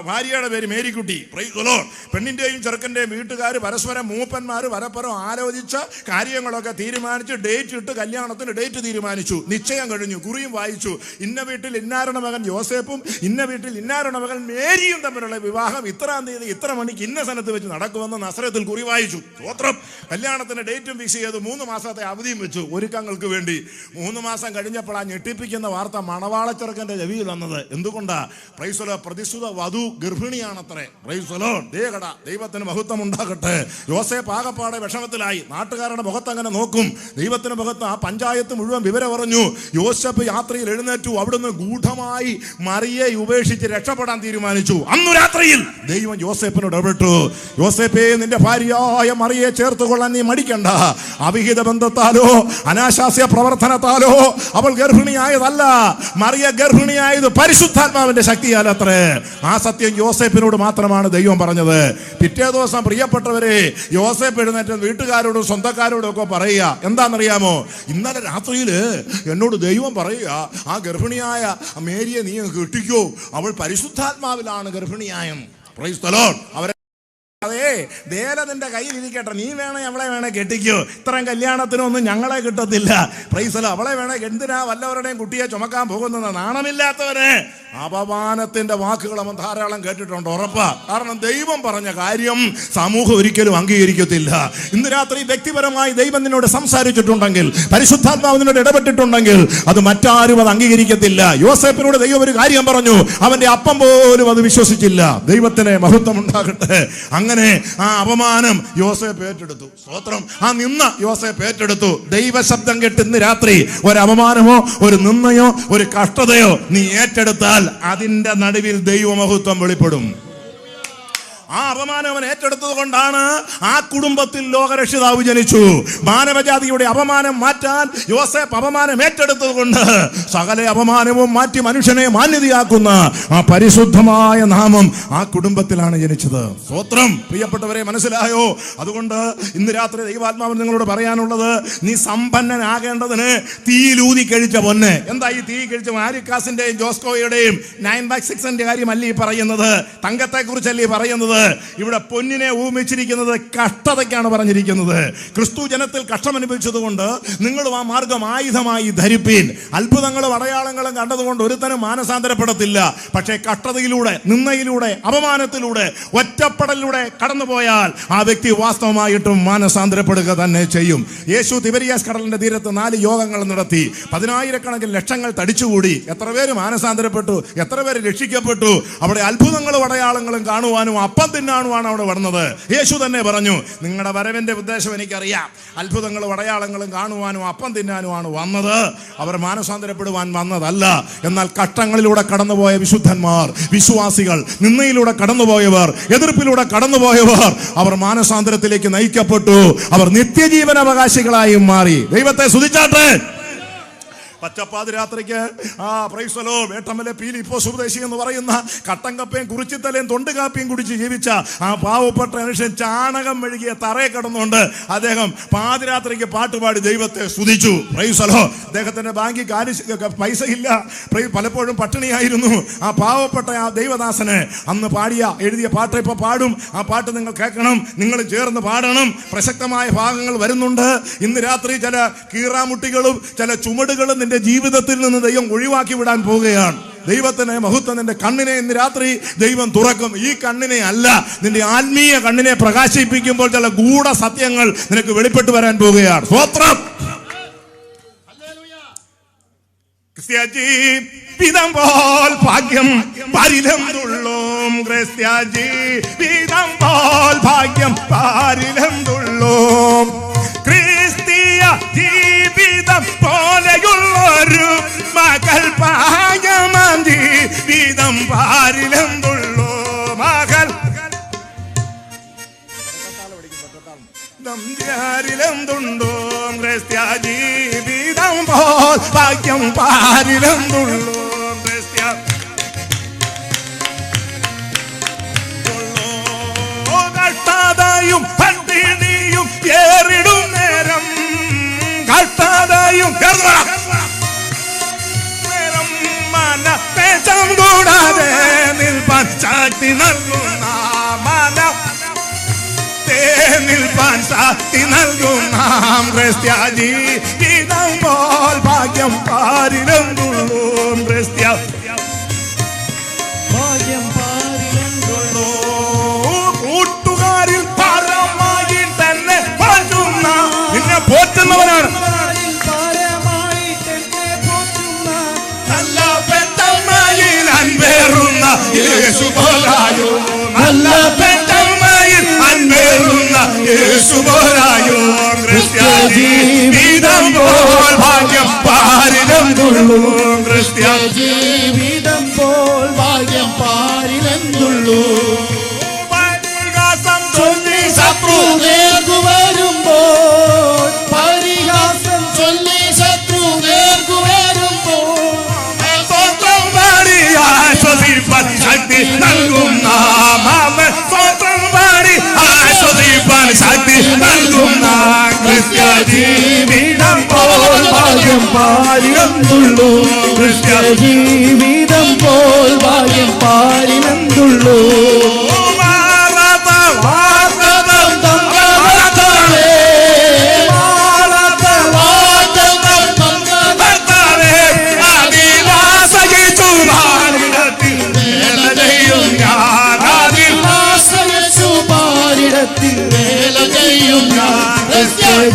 ഭാര്യയുടെ പേര് മേരിക്കുട്ടി. Praise the Lord. പെണ്ണിന്റെയും ചെറുക്കന്റെയും വീട്ടുകാർ പരസ്പരം മൂപ്പന്മാർ പരസ്പരം ആലോചിച്ച് കാര്യങ്ങളൊക്കെ തീരുമാനിച്ച് ഡേറ്റ് ഇട്ട് കല്യാണത്തിന് ഡേറ്റ് തീരുമാനിച്ചു. നിശ്ചയം കഴിഞ്ഞു. കുറിയും വായിച്ചു. ഇന്ന വീട്ടിൽ ഇന്നാരുടെ മകൻ യോസേഫും ഇന്ന വീട്ടിൽ ഇന്നാരുടെ മകൻ മേരിയും തമ്മിലുള്ള വിവാഹം ഇത്രാം തീയതി ഇത്ര മണിക്ക് ഇന്ന സ്ഥലത്ത് വെച്ച് നടക്കുമെന്ന് നസ്രത്തിൽ കുറി വായിച്ചു. സ്തോത്രം. കല്യാണത്തിന് ഡേറ്റും ഫിക്സ് ചെയ്തു. 3 മാസത്തെ അവധിയും വെച്ചു ഒരുക്കങ്ങൾക്ക് വേണ്ടി. 3 മാസം കഴിഞ്ഞപ്പോൾ ആ ഞെട്ടിപ്പിക്കുന്ന വാർത്ത മണവാളച്ചെറുക്കന്റെ ചെവിയിൽ വന്നത്. എന്തുകൊണ്ടാ? Price the Lord. പ്രതിസുത വധു ഗർഭിണിയാണത്രേ. Price the Lord. ദൈവത്തിന് മഹത്വം ഉണ്ടാകട്ടെ. യോസേഫ് ആകപ്പാടെ വിഷമത്തിലായി. നാട്ടുകാരുടെ മുഖത്ത് അങ്ങനെ നോക്കും. ദൈവത്തിന് മുഖത്ത് ആ പഞ്ചായത്ത് മുഴുവൻ വിവരം പറഞ്ഞു. യോസേഫ് യാത്രയിൽ എഴുന്നേറ്റു. അവിടുന്ന് ഗൂഢമായി മറിയെ ഉപേക്ഷിച്ച് രക്ഷപ്പെടാൻ തീരുമാനിച്ചു. അന്നു രാത്രിയിൽ ദൈവം യോസേഫിനോട് ഇടപെട്ടു. യോസേഫേ, നിന്റെ ഭാര്യയായ മറിയെ ചേർത്തുകൊള്ളാൻ നീ മടിക്കണ്ട. അവിഹിത ബന്ധത്താലോ അനാശാസ്യ പ്രവർത്തനത്താലോ അവൾ ഗർഭിണിയായതല്ല. മറിയ ഗർഭിണിയായത് പരിശുദ്ധാത്മാവിന്റെ ശക്തിയാൽ അത്രേ. ആ സത്യം യോസേഫിനോട് മാത്രമാണ് ദൈവം പറഞ്ഞത്. പിറ്റേ ദിവസം പ്രിയപ്പെട്ടവരെ, യോസേഫ് എഴുന്നേറ്റ് വീട്ടുകാരോടും സ്വന്തക്കാരോടും ഒക്കെ പറയുക. എന്താണെന്നറിയാമോ? ഇന്നലെ രാത്രിയിൽ എന്നോട് ദൈവം പറയുക, ആ ഗർഭിണിയായ മേരിയെ നീ കെട്ടിക്കോ, അവൾ പരിശുദ്ധാത്മാവിലാണ് ഗർഭിണിയായം. Praise the Lord. അവരെ അതെ, ദേല നിന്റെ കയ്യിൽ ഇരിക്കട്ടെ. നീ വേണേ അവളെ വേണേ കെട്ടിക്കോ. ഇത്രയും കല്യാണത്തിനൊന്നും ഞങ്ങളെ കിട്ടത്തില്ല. Price the Lord. അവളെ വേണേ എന്തിനാ വല്ലവരുടെയും കുട്ടിയെ ചുമക്കാൻ പോകുന്നത്? നാണമില്ലാത്തവരെ. അപമാനത്തിന്റെ വാക്കുകൾ അവൻ ധാരാളം കേട്ടിട്ടുണ്ട്. ഉറപ്പാ. കാരണം ദൈവം പറഞ്ഞ കാര്യം സമൂഹം ഒരിക്കലും അംഗീകരിക്കത്തില്ല. ഇന്ന് രാത്രി വ്യക്തിപരമായി ദൈവം നിന്നോട് സംസാരിച്ചിട്ടുണ്ടെങ്കിൽ, പരിശുദ്ധാത്മാവ് നിന്നോട് ഇടപെട്ടിട്ടുണ്ടെങ്കിൽ, അത് മറ്റാരും അത് അംഗീകരിക്കത്തില്ല. യോസേഫിനോട് ദൈവം ഒരു കാര്യം പറഞ്ഞു. അവന്റെ അപ്പം പോലും അത് വിശ്വസിച്ചില്ല. ദൈവത്തിന് മഹത്വം ഉണ്ടാകട്ടെ. അങ്ങനെ ആ അപമാനം യോസേഫ് ഏറ്റെടുത്തു. സ്തോത്രം. ആ നിന്ന യോസേഫ് ഏറ്റെടുത്തു. ദൈവശബ്ദം കേട്ട് ഇന്ന് രാത്രി ഒരു അപമാനമോ ഒരു നിന്നയോ ഒരു കഷ്ടതയോ നീ ഏറ്റെടുത്താൽ അതിന്റെ നടുവിൽ ദൈവമഹത്വം വെളിപ്പെടും. ആ അപമാനം അവൻ ഏറ്റെടുത്തത് കൊണ്ടാണ് ആ കുടുംബത്തിൽ ലോകരക്ഷിതാവ് ജനിച്ചു. മാനവജാതിയുടെ അപമാനം മാറ്റാൻ യോസേഫ് അപമാനം ഏറ്റെടുത്തത് കൊണ്ട് സകല അപമാനവും മാറ്റി മനുഷ്യനെ മാന്യതയാക്കുന്ന ആ പരിശുദ്ധമായ നാമം ആ കുടുംബത്തിലാണ് ജനിച്ചത്. സ്തോത്രം. പ്രിയപ്പെട്ടവരെ, മനസ്സിലായോ? അതുകൊണ്ട് ഇന്ന് രാത്രി ദൈവാത്മാവിന് നിങ്ങളോട് പറയാനുള്ളത്, നീ സമ്പന്നനാകേണ്ടതിന് തീയിലൂതി കഴിച്ച പൊന്ന്. എന്താ ഈ തീ കഴിച്ച? ആരിക്കാസിന്റെയും ജോസ്കോയുടെയും 9/6 കാര്യമല്ല ഈ പറയുന്നത്. തങ്കത്തെ കുറിച്ചല്ലേ പറയുന്നത്. പറഞ്ഞിരിക്കുന്നത്. ഇവിടെ പൊന്നിനെ ഊമിച്ചിരിക്കുന്നത് കഷ്ടതയ്ക്കാണ് പറഞ്ഞിരിക്കുന്നത്. ക്രിസ്തു ജനത്തിൽ കഷ്ടമനുഭവിച്ചതുകൊണ്ട് നിങ്ങളും ആ മാർഗം ആയുധമായി ധരിപ്പീൻ. അത്ഭുതങ്ങളും അടയാളങ്ങളും കണ്ടതുകൊണ്ട് ഒരുത്തനും മാനസാന്തരപ്പെടത്തില്ല. പക്ഷേ കഷ്ടതയിലൂടെ, നിന്ദയിലൂടെ, അപമാനത്തിലൂടെ, ഒറ്റപ്പെടലിലൂടെ കടന്നുപോയാൽ ആ വ്യക്തി വാസ്തവമായിട്ടും മാനസാന്തരപ്പെടുക തന്നെ ചെയ്യും. യേശു തിബരിയാസ് കടലിന്റെ തീരത്ത് 4 യോഗങ്ങൾ നടത്തി. 10,000-കണക്കിന് ലക്ഷങ്ങൾ തടിച്ചുകൂടി. എത്ര പേര് മാനസാന്തരപ്പെട്ടു, എത്ര പേര് രക്ഷിക്കപ്പെട്ടു. അവിടെ അത്ഭുതങ്ങളും അടയാളങ്ങളും കാണുവാനും അപ്പം തിന്നാനുമാണ് അവിടെ വന്നത്. യേശു തന്നെ പറഞ്ഞു, നിങ്ങളുടെ വരവിന്റെ ഉദ്ദേശം എനിക്കറിയാം. അത്ഭുതങ്ങളും അടയാളങ്ങളും കാണുവാനും അപ്പം തിന്നാനുമാണ് വന്നത്. അവർ മാനസാന്തരപ്പെടുവാൻ വന്നതല്ല. എന്നാൽ കഷ്ടങ്ങളിലൂടെ കടന്നുപോയ വിശുദ്ധന്മാർ, വിശ്വാസികൾ, നിന്ദയിലൂടെ കടന്നുപോയവർ, എതിർപ്പിലൂടെ കടന്നുപോയവർ, അവർ മാനസാന്തരത്തിലേക്ക് നയിക്കപ്പെട്ടു. അവർ നിത്യജീവൻ അവകാശികളായി മാറി. ദൈവത്തെ സ്തുതിച്ചാട്ടെ. പച്ചപ്പാതിരാത്രിക്ക് വേട്ടമലെ പീലിപ്പോ സ്വദേശി എന്ന് പറയുന്ന കട്ടൻ കപ്പയും കുറിച്ചിത്തലയും തൊണ്ടുകാപ്പിയും കുടിച്ച് ജീവിച്ച ആ പാവപ്പെട്ട മനുഷ്യൻ ചാണകം മെഴുകിയ തറയെ കിടന്നുകൊണ്ട് അദ്ദേഹം പാതിരാത്രിക്ക് പാട്ടുപാടി ദൈവത്തെ സ്തുതിച്ചു. Price the Lord. അദ്ദേഹത്തിന്റെ ബാങ്കിൽ പൈസ ഇല്ല, പലപ്പോഴും പട്ടിണിയായിരുന്നു. ആ പാവപ്പെട്ട ആ ദൈവദാസന് അന്ന് എഴുതിയ പാട്ട് ഇപ്പൊ പാടും. ആ പാട്ട് നിങ്ങൾ കേൾക്കണം, നിങ്ങൾ ചേർന്ന് പാടണം. പ്രസക്തമായ ഭാഗങ്ങൾ വരുന്നുണ്ട്. ഇന്ന് രാത്രി ചില കീറാമുട്ടികളും ചില ചുമടുകളും നിന്റെ ജീവിതത്തിൽ നിന്ന് ദൈവം ഒഴിവാക്കി വിടാൻ പോവുകയാണ്. ദൈവത്തിന് മഹത്വം. നിന്റെ കണ്ണിനെ ഇന്ന് രാത്രി ദൈവം തുറക്കും. ഈ കണ്ണിനെ അല്ല, നിന്റെ ആത്മീയ കണ്ണിനെ പ്രകാശിപ്പിക്കുമ്പോൾ ചില ഗൂഢ സത്യങ്ങൾ നിനക്ക് വെളിപ്പെട്ട് വരാൻ പോവുകയാണ്. സ്തോത്രം. ജീവിതം പോൽ ഭാഗ്യം പാരിലെന്തുള്ളും. ജീവിതം പോൽ ഭാഗ്യം പാരിലെന്തുള്ളും. ക്രിസ്തീയ ജീവിതം പോലെയുള്ളൊരു മകൾ ഭാഗ്യമാം ജീവിതം പാരിലെന്തുള്ളൂ. മകൾ ിലെന്തുണ്ടോ. ക്രിസ്ത്യ ജീവിതം പോൽ ഭാഗ്യം പാരിലെന്തുള്ളൂ. ക്രിസ്ത്യ കഷ്ടതയും പട്ടിണിയും ഏറിടും നേരം, കഷ്ടതയും മനപേശം കൂടാതെ നിൽപ്പാൻ ശക്തി നൽകുന്ന, നിൽപ്പാൻ ശക്തി നൽകുന്ന ക്രിസ്ത്യ ജീവിതം പോൽ ഭാഗ്യം പാരിലെന്തുള്ളൂ. ക്രിസ്ത്യ ഭാഗ്യം പാരിലെന്തുള്ളൂ. കൂട്ടുകാരിൽ പരമായി തന്നെ പോറ്റുന്ന, നിന്നെ പോറ്റുന്നവനാണ്. നല്ല പെട്ടമ്മയിൽ അൻപേറുന്ന യേശു പോലായോ, നല്ല പെട്ടമ്മയിൽ അൻപേറുന്ന യേശു പോലായോ. ക്രിസ്ത്യ ജീവിതം പോൽ ഭാഗ്യം പാരിലെന്തുള്ളൂ. ക്രിസ്ത്യ ജീവിതം പോൽ ഭാഗ്യം പാരിലെന്തുള്ളൂ. പരിഹാസം ചൊല്ലി ശത്രു നേർക്കു വരുമ്പോൾ, പരിഹാസം ചൊല്ലി ശത്രു നേർക്കു വരുമ്പോൾ, സ്വന്തം പാടി ആശ്വസിപ്പാൻ ശക്തി നൽകുന്ന, സ്വന്തം പാടി ആശ്വസിപ്പാൻ ശക്തി നൽകുന്ന ക്രിസ്ത്യ ജീവിതം പോൽ ഭാഗ്യം പാരിലെന്തുള്ളൂ. ക്രിസ്ത്യ ജീവിതം പോൽ ഭാഗ്യം പാരിലെന്തുള്ളൂ.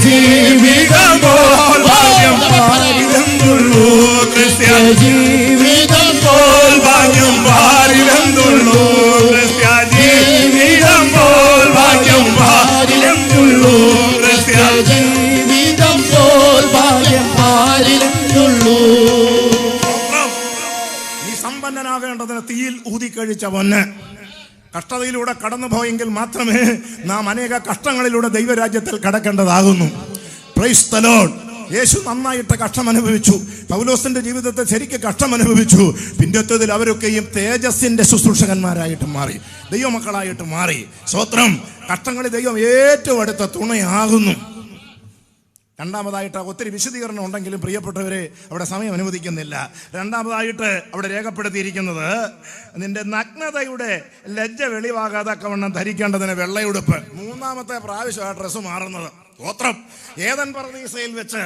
ജീവിതം പോൽ ഭാഗ്യം പാരിലെന്തുള്ളൂ. ക്രിസ്ത്യ ജീവിതം പോൽ ഭാഗ്യം പാരിലെന്തുള്ളൂ. ക്രിസ്ത്യ ജീവിതം പോൽ ഭാഗ്യം പാരിലെന്തുള്ളൂ. ക്രിസ്ത്യ ജീവിതം പോൽ ഭാഗ്യം പാരിലെന്തുള്ളൂ. നീ സമ്പന്നനാകേണ്ടതിന് തീയിൽ ഊതിക്കഴിച്ച പൊന്ന്. കഷ്ടതയിലൂടെ കടന്നുപോയെങ്കിൽ മാത്രമേ നാം അനേക കഷ്ടങ്ങളിലൂടെ ദൈവരാജ്യത്തിൽ കടക്കേണ്ടതാകുന്നു. Praise the Lord. യേശു നന്നായിട്ട് കഷ്ടം അനുഭവിച്ചു. പൗലോസിന്റെ ജീവിതത്തിൽ ശരിക്കും കഷ്ടം അനുഭവിച്ചു. പിന്നത്തേതിൽ അവരൊക്കെയും തേജസ്സിന്റെ ശുശ്രൂഷകന്മാരായിട്ട് മാറി, ദൈവമക്കളായിട്ട് മാറി. സ്തോത്രം. കഷ്ടങ്ങളിൽ ദൈവം ഏറ്റവും അടുത്ത തുണയാകുന്നു. രണ്ടാമതായിട്ട് ഒത്തിരി വിശദീകരണം ഉണ്ടെങ്കിലും പ്രിയപ്പെട്ടവരെ അവിടെ സമയം അനുവദിക്കുന്നില്ല. രണ്ടാമതായിട്ട് അവിടെ രേഖപ്പെടുത്തിയിരിക്കുന്നത് നിന്റെ നഗ്നതയുടെ ലജ്ജ വെളിവാകാതക്കവണ്ണം ധരിക്കേണ്ടതിന് വെള്ളയുടുപ്പ്. മൂന്നാമത്തെ പ്രാവശ്യം ആ ഡ്രസ്സ് മാറുന്നത്. സ്തോത്രം. ഏദൻ പർദീസയിൽ വെച്ച്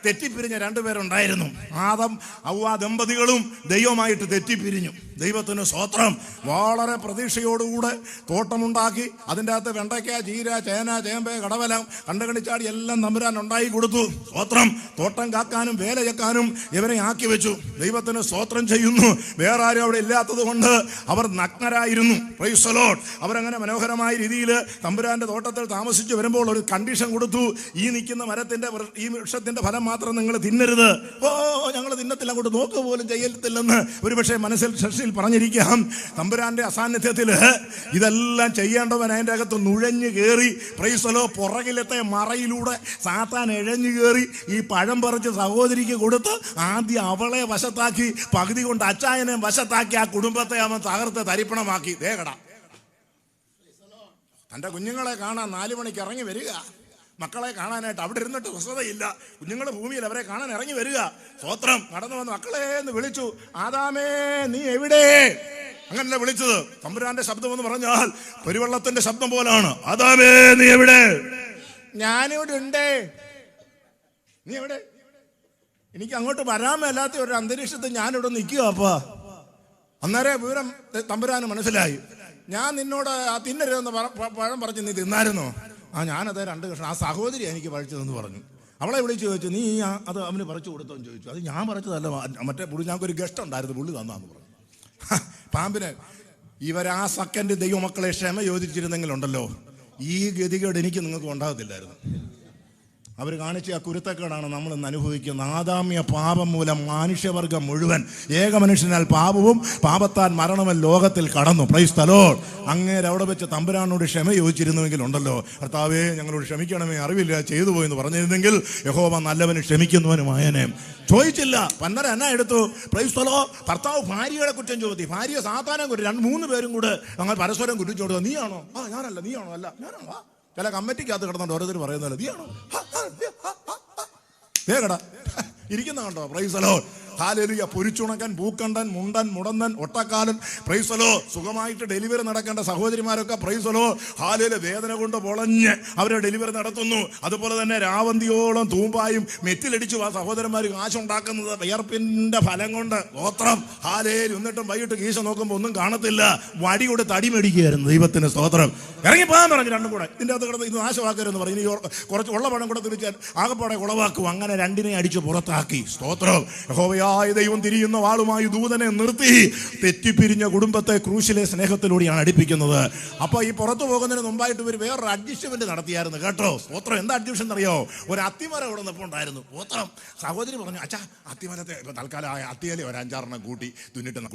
തെറ്റിപ്പിരിഞ്ഞ രണ്ടുപേരുണ്ടായിരുന്നു. ആദം ഹവ്വ ദമ്പതികളും ദൈവമായിട്ട് തെറ്റിപ്പിരിഞ്ഞു. ദൈവത്തിന് സ്തോത്രം. വളരെ പ്രതീക്ഷയോടുകൂടെ തോട്ടമുണ്ടാക്കി അതിൻ്റെ അകത്ത് വെണ്ടയ്ക്ക, ചീര, ചേന, ചേമ്പ്, കടവലം കണ്ടുകണിച്ചാടി എല്ലാം തമ്പുരാൻ ഉണ്ടായി കൊടുത്തു. സ്തോത്രം. തോട്ടം കാക്കാനും വേലയക്കാനും ഇവരെ ആക്കി വെച്ചു. ദൈവത്തിന് സ്തോത്രം ചെയ്യുന്നു. വേറെ ആരും അവിടെ ഇല്ലാത്തത് കൊണ്ട് അവർ നഗ്നരായിരുന്നു. Praise the Lord. അവരങ്ങനെ മനോഹരമായ രീതിയിൽ തമ്പുരാന്റെ തോട്ടത്തിൽ താമസിച്ച് വരുമ്പോൾ ഒരു കണ്ടീഷൻ കൊടുത്തു. ഈ നിൽക്കുന്ന മരത്തിന്റെ ഈ വൃക്ഷത്തിന്റെ ഫലം മാത്രം നിങ്ങൾ തിന്നരുത്. ഞങ്ങൾ തിന്നത്തില്ല, അങ്ങോട്ട് നോക്കുക പോലും ചെയ്യത്തില്ലെന്ന് ഒരുപക്ഷെ മനസ്സിൽ ശശിയിൽ പറഞ്ഞിരിക്കാം. തമ്പുരാന്റെ അസാന്നിധ്യത്തിൽ ഇതെല്ലാം ചെയ്യേണ്ടവൻ അതിൻ്റെ അകത്ത് നുഴഞ്ഞു കയറി. Praise the Lord. പുറകിലത്തെ മറയിലൂടെ സാത്താൻ എഴഞ്ഞു കയറി ഈ പഴം പറിച്ച് സഹോദരിക്ക് കൊടുത്ത് ആദ്യം അവളെ വശത്താക്കി, പകുതി കൊണ്ട് അച്ചായനെ വശത്താക്കി ആ കുടുംബത്തെ അവൻ തകർത്ത് തരിപ്പണമാക്കി. ദേകടാ, തൻ്റെ കുഞ്ഞുങ്ങളെ കാണാൻ 4 മണിക്ക് ഇറങ്ങി വരിക. മക്കളെ കാണാനായിട്ട് അവിടെ ഇരുന്നിട്ട് സ്വസ്ഥതയില്ല. കുഞ്ഞുങ്ങൾ ഭൂമിയിൽ അവരെ കാണാൻ ഇറങ്ങി വരിക. സ്തോത്രം. നടന്നു വന്ന് മക്കളെ എന്ന് വിളിച്ചു. ആദാമേ നീ എവിടെ? അങ്ങനെ വിളിച്ചത്. തമ്പുരാന്റെ ശബ്ദം എന്ന് പറഞ്ഞാൽ പെരുവെള്ളത്തിന്റെ ശബ്ദം പോലാണ്. ആദാമേ നീ എവിടെ? ഞാനിവിടെ ഉണ്ട്. നീ എവിടെ? എനിക്ക് അങ്ങോട്ട് വരാൻ മേലാത്ത ഒരു അന്തരീക്ഷത്തിൽ ഞാനിവിടെ നിൽക്കുക. അപ്പാ അന്നേരം വിവരം തമ്പുരാന് മനസ്സിലായി. ഞാൻ നിന്നോട് തിന്നരുതെന്ന് പഴം പറഞ്ഞ് നീ തിന്നായിരുന്നോ? ഞാനത് 2 കഷ്ണം. ആ സഹോദരി എനിക്ക് പഴിച്ചതെന്ന് പറഞ്ഞു. അവളെ വിളിച്ച് ചോദിച്ചു, നീ അത് അവന് പറിച്ചു കൊടുത്തോന്ന് ചോദിച്ചു. അത് ഞാൻ പറിച്ചതല്ല, മറ്റേ പുള്ളി, ഞങ്ങൾക്കൊരു ഗസ്റ്റ് ഉണ്ടായിരുന്നു, പുള്ളി തന്നാന്ന് പറഞ്ഞു. പാമ്പിന് ഇവരാ സെക്കൻഡ് ദൈവമക്കളെ ക്ഷമ ചോദിച്ചിരുന്നെങ്കിലുണ്ടല്ലോ ഈ ഗതികേട് എനിക്ക് നിങ്ങൾക്ക് ഉണ്ടാകത്തില്ലായിരുന്നു. അവർ കാണിച്ച ആ കുരുത്തക്കേടാണ് നമ്മൾ ഇന്ന് അനുഭവിക്കുന്നത്. ആദാമ്യ പാപം മൂലം മനുഷ്യവർഗം മുഴുവൻ, ഏക മനുഷ്യനാൽ പാപവും പാപത്താൽ മരണവും ലോകത്തിൽ കടന്നു. Price the Lord. അങ്ങേര് അവിടെ വെച്ച് തമ്പുരാനോട് ക്ഷമ ചോദിച്ചിരുന്നുവെങ്കിൽ ഉണ്ടല്ലോ, കർത്താവേ ഞങ്ങളോട് ക്ഷമിക്കണമേ, അറിവില്ല ചെയ്തു പോയെന്ന് പറഞ്ഞിരുന്നെങ്കിൽ യഹോവ നല്ലവന് ക്ഷമിക്കുന്നവനുമായനെ. ചോദിച്ചില്ല. പന്നര എന്നാ എടുത്തു? Price the Lord. ഭർത്താവ് ഭാര്യയുടെ കുറ്റം ചോദിച്ചു, ഭാര്യ സാത്താനെ കുറ്റം. 2-3 പേരും കൂടെ ഞങ്ങൾ പരസ്പരം കുറ്റിച്ചോടുക. നീയാണോ? ഞാനല്ല. നീയാണോ? അല്ല ഞാനാണോ? ചില കമ്മിറ്റിക്കകത്ത് കിടന്നുണ്ട് ഓരോരുത്തർ പറയുന്നല്ലോ നീയാണോ? കേടാ ഇരിക്കുന്ന കണ്ടോ? Praise the Lord. ഹല്ലേലൂയ. പൊരിച്ചുണക്കൻ, പൂക്കണ്ടൻ, മുണ്ടൻ, മുടന്തൻ, ഒട്ടക്കാലൻ. Praise the Lord. സുഖമായിട്ട് ഡെലിവറി നടക്കേണ്ട സഹോദരിമാരൊക്കെ പ്രൈസ് ദി ലോർഡ് ഹല്ലേലൂയ വേദന കൊണ്ട് പൊളഞ്ഞ് അവരെ ഡെലിവറി നടത്തുന്നു. അതുപോലെ തന്നെ രാവന്തിയോളം തൂമ്പായും മെറ്റിലടിച്ചു ആ സഹോദരന്മാർ കാശുണ്ടാക്കുന്നത് വിയർപ്പിന്റെ ഫലം കൊണ്ട്. സ്തോത്രം. ഹല്ലേലൂയ. എന്നിട്ടും വൈകിട്ട് കീശ നോക്കുമ്പോൾ ഒന്നും കാണത്തില്ല. വടി കൊണ്ട് തടി മേടിക്കുകയായിരുന്നു. ദൈവത്തിന് സ്തോത്രം. ഇറങ്ങിപ്പോകാൻ പറഞ്ഞു. 2 കൂടെ ഇതിൻ്റെ അകത്ത് കിടന്ന് ഇത് നാശമാക്കരുതെന്ന് പറഞ്ഞു. ഇനി കുറച്ച് ഉള്ള പണം കൂടെ തിരിച്ചാൽ ആകെപ്പാടെ കുളവാക്കും. അങ്ങനെ 2 അടിച്ച് പുറത്താക്കി. സ്തോത്രം. യഹോവയായ ദൈവം തിരിയുന്ന വാളുമായി ദൂതനെ നിർത്തി തെറ്റിപ്പിരിഞ്ഞ കുടുംബത്തെ ക്രൂശിലെ സ്നേഹത്തിലൂടെയാണ് അടുപ്പിക്കുന്നത്. അപ്പൊ ഈ പുറത്തു പോകുന്നതിന് മുമ്പായിട്ട് ഇവർ വേറൊരു അഡ്ജസ്റ്റ്മെന്റ് നടത്തിയായിരുന്നു കേട്ടോ. സ്തോത്രം. എന്താ അഡ്ജസ്റ്റ്മെന്റ് അറിയോ? ഒരു അത്തിമരം ഇവിടെ നിൽപ്പുണ്ടായിരുന്നു. സ്തോത്രം. സഹോദരി പറഞ്ഞു, അച്ഛാ അത്തിമരത്തെ തൽക്കാലം അത്തിയിലെ ഒരു 5-6 കൂട്ടി തുന്നിട്ട്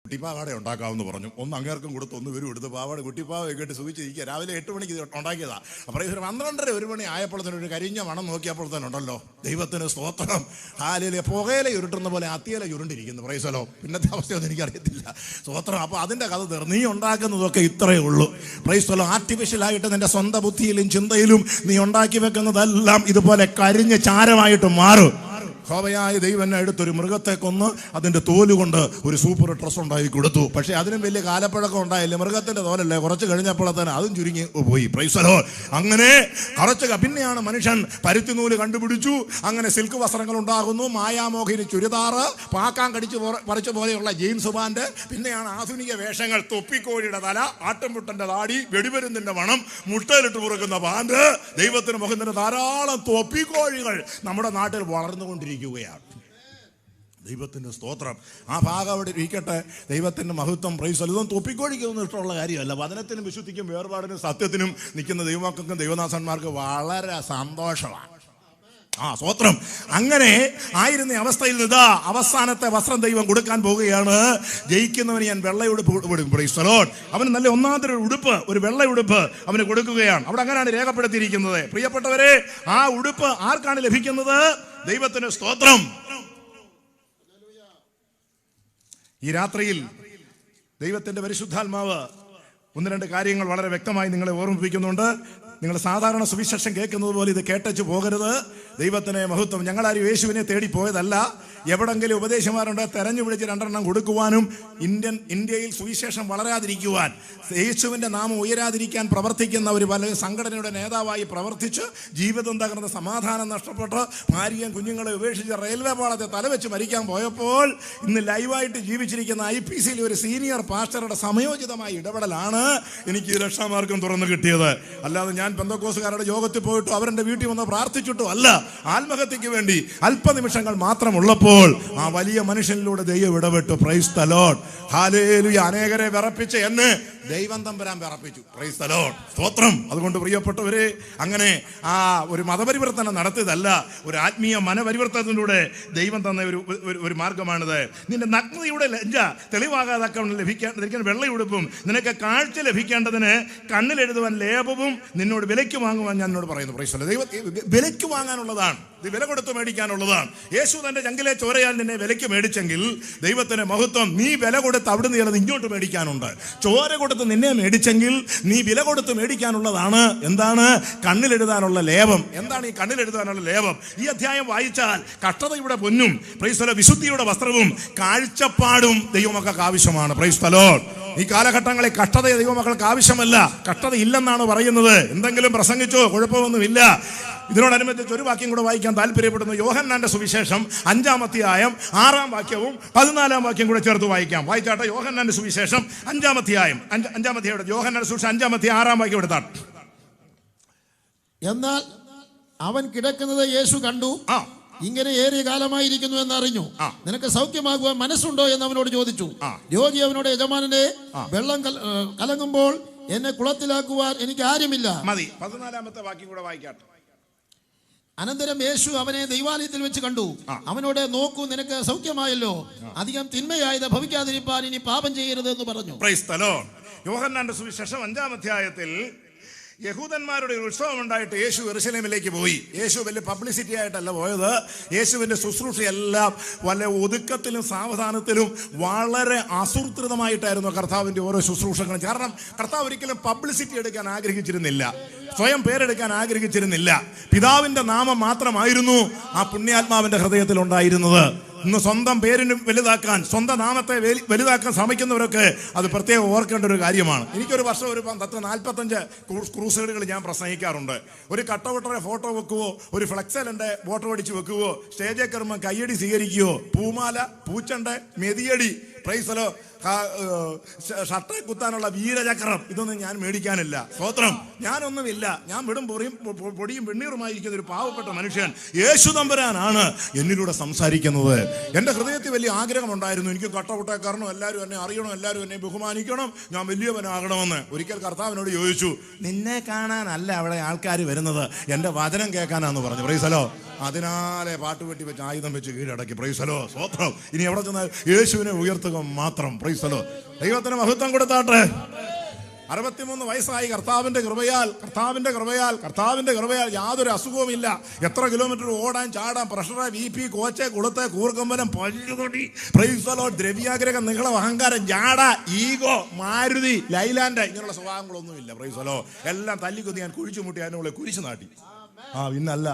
കുട്ടിപ്പാവാട ഉണ്ടാക്കാമെന്ന് പറഞ്ഞു. ഒന്ന് അങ്ങേർക്കും കൊടുത്ത് ഒന്ന് വരും എടുത്ത് പാവാട കുട്ടിപ്പാവ കേട്ട് സുഖിച്ചിരിക്കുക. രാവിലെ 8 മണിക്ക് ഇത് ഉണ്ടാക്കിയതാ. അപ്പോൾ 12:30-1 മണി ആയപ്പോൾ തന്നെ ഒരു കരിഞ്ഞ മണം നോക്കിയപ്പോൾ തന്നെ ഉണ്ടല്ലോ. ദൈവത്തിന് സ്തോത്രം. ഹാലിലെ പുകയില ഉരുട്ടുന്ന പോലെ അത്തിയില ചുരുണ്ടിരിക്കുന്നു. Praise the Lord. പിന്നത്തെ അവസ്ഥയൊന്നും എനിക്കറിയത്തില്ല. സ്തോത്രം. അപ്പോൾ അതിൻ്റെ കഥ തീർന്നു. നീ ഉണ്ടാക്കുന്നതൊക്കെ ഇത്രയേ ഉള്ളൂ. Price the Lord. ആർട്ടിഫിഷ്യലായിട്ട് നിന്റെ സ്വന്തം ബുദ്ധിയിലും ചിന്തയിലും നീ ഉണ്ടാക്കി വെക്കുന്നതെല്ലാം ഇതുപോലെ കരിഞ്ഞ ചാരമായിട്ട് മാറും. യഹോവയായ ദൈവം എടുത്തൊരു മൃഗത്തെ കൊന്ന് അതിൻ്റെ തോലുകൊണ്ട് ഒരു സൂപ്പർ ഡ്രസ് ഉണ്ടാക്കി കൊടുത്തു. പക്ഷേ അതിനും വലിയ കാലപ്പഴക്കം ഉണ്ടായില്ല. മൃഗത്തിൻ്റെ തോലല്ലേ, കുറച്ച് കഴിഞ്ഞപ്പോൾ തന്നെ അതും ചുരുങ്ങി പോയി. Price the Lord. അങ്ങനെ പിന്നെയാണ് മനുഷ്യൻ പരുത്തി നൂല് കണ്ടുപിടിച്ചു. അങ്ങനെ സിൽക്ക് വസ്ത്രങ്ങൾ ഉണ്ടാകുന്നു. മായാമോഹിനി ചുരിദാറ്, പാക്കാൻ കടിച്ചു പറിച്ച പോലെയുള്ള ജീൻസ് പാൻറ്. പിന്നെയാണ് ആധുനിക വേഷങ്ങൾ. തൊപ്പിക്കോഴിയുടെ തല, ആട്ടുംമുട്ടൻ്റെ താടി, വെടിമരുന്നിൻ്റെ മണം, മുട്ടയിലിട്ട് മുറുക്കുന്ന പാൻറ്. ദൈവത്തിന് മുഖത്തിന് ധാരാളം തൊപ്പിക്കോഴികൾ നമ്മുടെ നാട്ടിൽ വളർന്നുകൊണ്ടിരിക്കും. ദൈവത്തിന്റെ സ്തോത്രം. ആ ഭാഗം അവിടെ ഇരിക്കട്ടെ. ദൈവത്തിന്റെ മഹത്വം. Price the Lord. ഇതൊന്നും തൊപ്പിക്കോഴിക്കൊന്നും ഇഷ്ടമുള്ള കാര്യമല്ല. വചനത്തിനും വിശുദ്ധിക്കും വേർപാടിനും സത്യത്തിനും നിൽക്കുന്ന ദൈവമക്കൾക്കും ദൈവദാസന്മാർക്ക് വളരെ സന്തോഷമാണ്. സ്തോത്രം. അങ്ങനെ ആയിരുന്ന അവസ്ഥയിൽ നിന്ന് അവസാനത്തെ വസ്ത്രം ദൈവം കൊടുക്കാൻ പോവുകയാണ്. ജയിക്കുന്നവന് ഞാൻ വെള്ളയുടുപ്പ്. Price the Lord. അവന് നല്ല ഒന്നാമത്തെ ഉടുപ്പ്, ഒരു വെള്ളയുടുപ്പ് അവന് കൊടുക്കുകയാണ്. അവിടെ അങ്ങനെയാണ് രേഖപ്പെടുത്തിയിരിക്കുന്നത്. പ്രിയപ്പെട്ടവരെ, ആ ഉടുപ്പ് ആർക്കാണ് ലഭിക്കുന്നത്? ദൈവത്തിന് സ്തോത്രം. ഈ രാത്രിയിൽ ദൈവത്തിന്റെ പരിശുദ്ധാത്മാവ് 1-2 കാര്യങ്ങൾ വളരെ വ്യക്തമായി നിങ്ങളെ ഓർമ്മിപ്പിക്കുന്നുണ്ട്. നിങ്ങൾ സാധാരണ സുവിശേഷം കേൾക്കുന്നത് പോലെ ഇത് കേട്ടച്ചു പോകരുത്. ദൈവത്തിനെ മഹത്വം. ഞങ്ങളാരും യേശുവിനെ തേടി പോയതല്ല. എവിടെങ്കിലും ഉപദേശമാരുണ്ട് തെരഞ്ഞു പിടിച്ച് 2 കൊടുക്കുവാനും ഇന്ത്യയിൽ സുവിശേഷം വളരാതിരിക്കുവാൻ, യേശുവിൻ്റെ നാമം ഉയരാതിരിക്കാൻ പ്രവർത്തിക്കുന്ന ഒരു പല സംഘടനയുടെ നേതാവായി പ്രവർത്തിച്ച് ജീവിതം തകർന്ന് സമാധാനം നഷ്ടപ്പെട്ട് ഭാര്യയും കുഞ്ഞുങ്ങളെ ഉപേക്ഷിച്ച് റെയിൽവേ പാളത്തെ തലവെച്ച് മരിക്കാൻ പോയപ്പോൾ ഇന്ന് ലൈവായിട്ട് ജീവിച്ചിരിക്കുന്ന IPCയിലെ ഒരു സീനിയർ പാസ്റ്ററുടെ സമയോചിതമായ ഇടപെടലാണ് എനിക്ക് ഈ രക്ഷാമാർഗം തുറന്നു കിട്ടിയത്. അല്ലാതെ ഞാൻ പെന്തക്കോസുകാരുടെ യോഗത്തിൽ പോയിട്ടോ അവരുടെ വീട്ടിൽ വന്ന് പ്രാർത്ഥിച്ചിട്ടോ അല്ല. ആത്മഹത്യക്ക് വേണ്ടി അല്പനിമിഷങ്ങൾ മാത്രമുള്ളപ്പോൾ ആ വലിയ മനുഷ്യനിലൂടെ ദൈവം ഇടപെട്ടു. Price the Lord. ഹല്ലേലൂയ. അനേകരെ വിറപ്പിച്ച് എന്നെ ദൈവം തമ്പുരാൻ വിറപ്പിച്ചു. Price the Lord. സ്തോത്രം. അതുകൊണ്ട് പ്രിയപ്പെട്ടവരെ, അങ്ങനെ ആ ഒരു മതപരിവർത്തനം നടത്തിയതല്ല, ഒരു ആത്മീയ മനപരിവർത്തനത്തിലൂടെ ദൈവം തന്ന ഒരു മാർഗമാണിത്. നിന്റെ നഗ്നതയുടെ ലജ്ജ തെളിവാകാതെ ലഭിക്കാൻ വെള്ളയുടുപ്പും നിനക്ക് കാഴ്ച ലഭിക്കേണ്ടതിന് കണ്ണിലെഴുതുവാൻ ലേപവും നിന്നോട് വിലയ്ക്ക് വാങ്ങുവാൻ ഞാൻ എന്നോട് പറയുന്നു. Price the Lord. ദൈവം വിലയ്ക്ക് വാങ്ങാനുള്ളതാണ്, ഇത് വില കൊടുത്ത് മേടിക്കാനുള്ളതാണ്. യേശു തന്റെ ചങ്കിലെ ചോരയാൽ നിന്നെ വിലയ്ക്ക് മേടിച്ചെങ്കിൽ ദൈവത്തിന് മഹത്വം. നീ വില കൊടുത്ത് അവിടുന്ന് ചിലത് ഇങ്ങോട്ട് മേടിക്കാനുണ്ട്. ചോര കൊടുത്ത് നിന്നെ മേടിച്ചെങ്കിൽ നീ വില കൊടുത്ത് മേടിക്കാനുള്ളതാണ്. എന്താണ്? കണ്ണിലെഴുതാനുള്ള ലേപം. എന്താണ് ഈ കണ്ണിലെഴുതാനുള്ള ലേപം? ഈ അധ്യായം വായിച്ചാൽ കഷ്ടതയുടെ പൊന്നും, പ്രൈസ് ദി ലോർഡ്, വിശുദ്ധിയുടെ വസ്ത്രവും കാഴ്ചപ്പാടും ദൈവമക്കൾക്ക് ആവശ്യമാണ്. Price the Lord. ഈ കാലഘട്ടങ്ങളിൽ കഷ്ടത ദൈവമക്കൾക്ക് ആവശ്യമല്ല. കഷ്ടത ഇല്ലെന്നാണ് പറയുന്നത്. എന്തെങ്കിലും പ്രസംഗിച്ചോ കുഴപ്പമൊന്നുമില്ല. ഇതിനോടനുബന്ധിച്ച് ഒരു വാക്യം കൂടെ വായിക്കാൻ താല്പര്യപ്പെടുന്നു. യോഹന്നാന്റെ സുവിശേഷം 5-ാം അധ്യായം 6-ാം വാക്യവും 14-ാം വാക്യം കൂടെ ചേർത്ത് വായിക്കാം. വായിച്ചാട്ടെ. യോഹന്നാന്റെ സുവിശേഷം 5-ാം അധ്യായം യോഹന്നാന്റെ സുവിശേഷം 5-ാം അധ്യായം 6-ാം വാക്യം എടുത്താണ്. എന്നാൽ അവൻ കിടക്കുന്നത് യേശു കണ്ടു, ഇങ്ങനെ ഏറിയ കാലമായിരിക്കുന്നു എന്നറിഞ്ഞു. നിനക്ക് സൗഖ്യമാകുവാൻ മനസ്സുണ്ടോ എന്ന് അവനോട് ചോദിച്ചു. രോഗി അവനോട്, യജമാനനെ, വെള്ളം കലങ്ങുമ്പോൾ എന്നെ കുളത്തിലാക്കുവാൻ എനിക്ക് ആരുമില്ല. മതി. 14-ാമത്തെ വാക്യം കൂടെ വായിക്കാട്ടെ. അനന്തരം യേശു അവനെ ദൈവാലയത്തിൽ വെച്ച് കണ്ടു. അവനോട്, നോക്കൂ, നിനക്ക് സൗഖ്യമായല്ലോ, അധികം തിന്മയായത് ഭവിക്കാതിരിപ്പാൻ ഇനി പാപം ചെയ്യരുത് എന്ന് പറഞ്ഞു. Praise the Lord. യോഹന്നാന്റെ സുവിശേഷം 5-ാം അധ്യായത്തിൽ യഹൂദന്മാരുടെ ഒരു ഉത്സവം ഉണ്ടായിട്ട് യേശു യെരൂശലേമിലേക്ക് പോയി. യേശു വലിയ പബ്ലിസിറ്റി ആയിട്ടല്ല പോയത്. യേശുവിൻ്റെ ശുശ്രൂഷയെല്ലാം വളരെ ഒതുക്കത്തിലും സാവധാനത്തിലും വളരെ ആസൂത്രിതമായിട്ടായിരുന്നു കർത്താവിൻ്റെ ഓരോ ശുശ്രൂഷകളും. കാരണം കർത്താവ് ഒരിക്കലും പബ്ലിസിറ്റി എടുക്കാൻ ആഗ്രഹിച്ചിരുന്നില്ല, സ്വയം പേരെടുക്കാൻ ആഗ്രഹിച്ചിരുന്നില്ല. പിതാവിൻ്റെ നാമം മാത്രമായിരുന്നു ആ പുണ്യാത്മാവിൻ്റെ ഹൃദയത്തിൽ ഉണ്ടായിരുന്നത്. ഇന്ന് സ്വന്തം പേരിന് വലുതാക്കാൻ, സ്വന്തം നാമത്തെ വലുതാക്കാൻ ശ്രമിക്കുന്നവരൊക്കെ അത് പ്രത്യേകം ഓർക്കേണ്ട ഒരു കാര്യമാണ്. എനിക്കൊരു വർഷം ഒരു 45 ക്രൂസൈഡുകൾ ഞാൻ പ്രസംഗിക്കാറുണ്ട്. ഒരു കട്ടൗട്ടറെ ഫോട്ടോ വെക്കുവോ, ഒരു ഫ്ലെക്സലിൻ്റെ ഫോട്ടോ അടിച്ച് വെക്കുവോ, സ്റ്റേജിൽ കയറുമ്പോൾ കയ്യടി സ്വീകരിക്കുകയോ, പൂമാല, പൂച്ചണ്ട, മെതിയടി, പ്രൈസ് ദി ലോർഡ്, ഷട്ടേ കുത്താനുള്ള വീരചക്രം, ഇതൊന്നും ഞാൻ മേടിക്കാനില്ല. സ്തോത്രം. ഞാനൊന്നുമില്ല. ഞാൻ വിടും പൊടിയും വെണ്ണീറുമായിരിക്കുന്ന ഒരു പാവപ്പെട്ട മനുഷ്യൻ. യേശു തമ്പുരാനാണ് എന്നിലൂടെ സംസാരിക്കുന്നത്. എൻ്റെ ഹൃദയത്തിൽ വലിയ ആഗ്രഹമുണ്ടായിരുന്നു, എനിക്ക് കട്ടൗട്ടേക്കാരണം എല്ലാവരും എന്നെ അറിയണം, എല്ലാവരും എന്നെ ബഹുമാനിക്കണം, ഞാൻ വലിയവനാകണമെന്ന്. ഒരിക്കൽ കർത്താവിനോട് ചോദിച്ചു, നിന്നെ കാണാനല്ല അവിടെ ആൾക്കാർ വരുന്നത്, എൻ്റെ വചനം കേൾക്കാനാന്ന് പറഞ്ഞു. Praise the Lord. അതിനാലെ പാട്ടുപെട്ടി വെച്ച് ആയുധം വെച്ച് കീഴടക്കി. Praise the Lord. സ്തോത്രം. ഇനി എവിടെ ചെന്നാൽ യേശുവിനെ ഉയർത്തുക മാത്രം. Praise the Lord. ദൈവത്തിന് മഹത്വം കൊടുത്താട്ടെ. 63 വയസ്സായി. കർത്താവിൻ്റെ കൃപയാൽ യാതൊരു അസുഖവുമില്ല. എത്ര കിലോമീറ്റർ ഓടാൻ, ചാടാൻ, പ്രഷർ, BP, കോച്ച്, കുളത്ത്, കൂർക്കമ്പലം, പല്ലുകൊടി, പ്രൈസ് ദി ലോർഡ്, ദ്രവ്യാഗ്രഹം, നിഹളം, അഹങ്കാരം, ജാട, ഈഗോ, മാരുതി, ലൈലാൻഡ്, ഇങ്ങനെയുള്ള സ്വഭാവങ്ങളൊന്നുമില്ല. Price the Lord. എല്ലാം തല്ലിക്കൊത്തി ഞാൻ കുഴിച്ചു മുട്ടി അതിനുള്ള കുരിശു നാട്ടി. ഇന്നല്ല.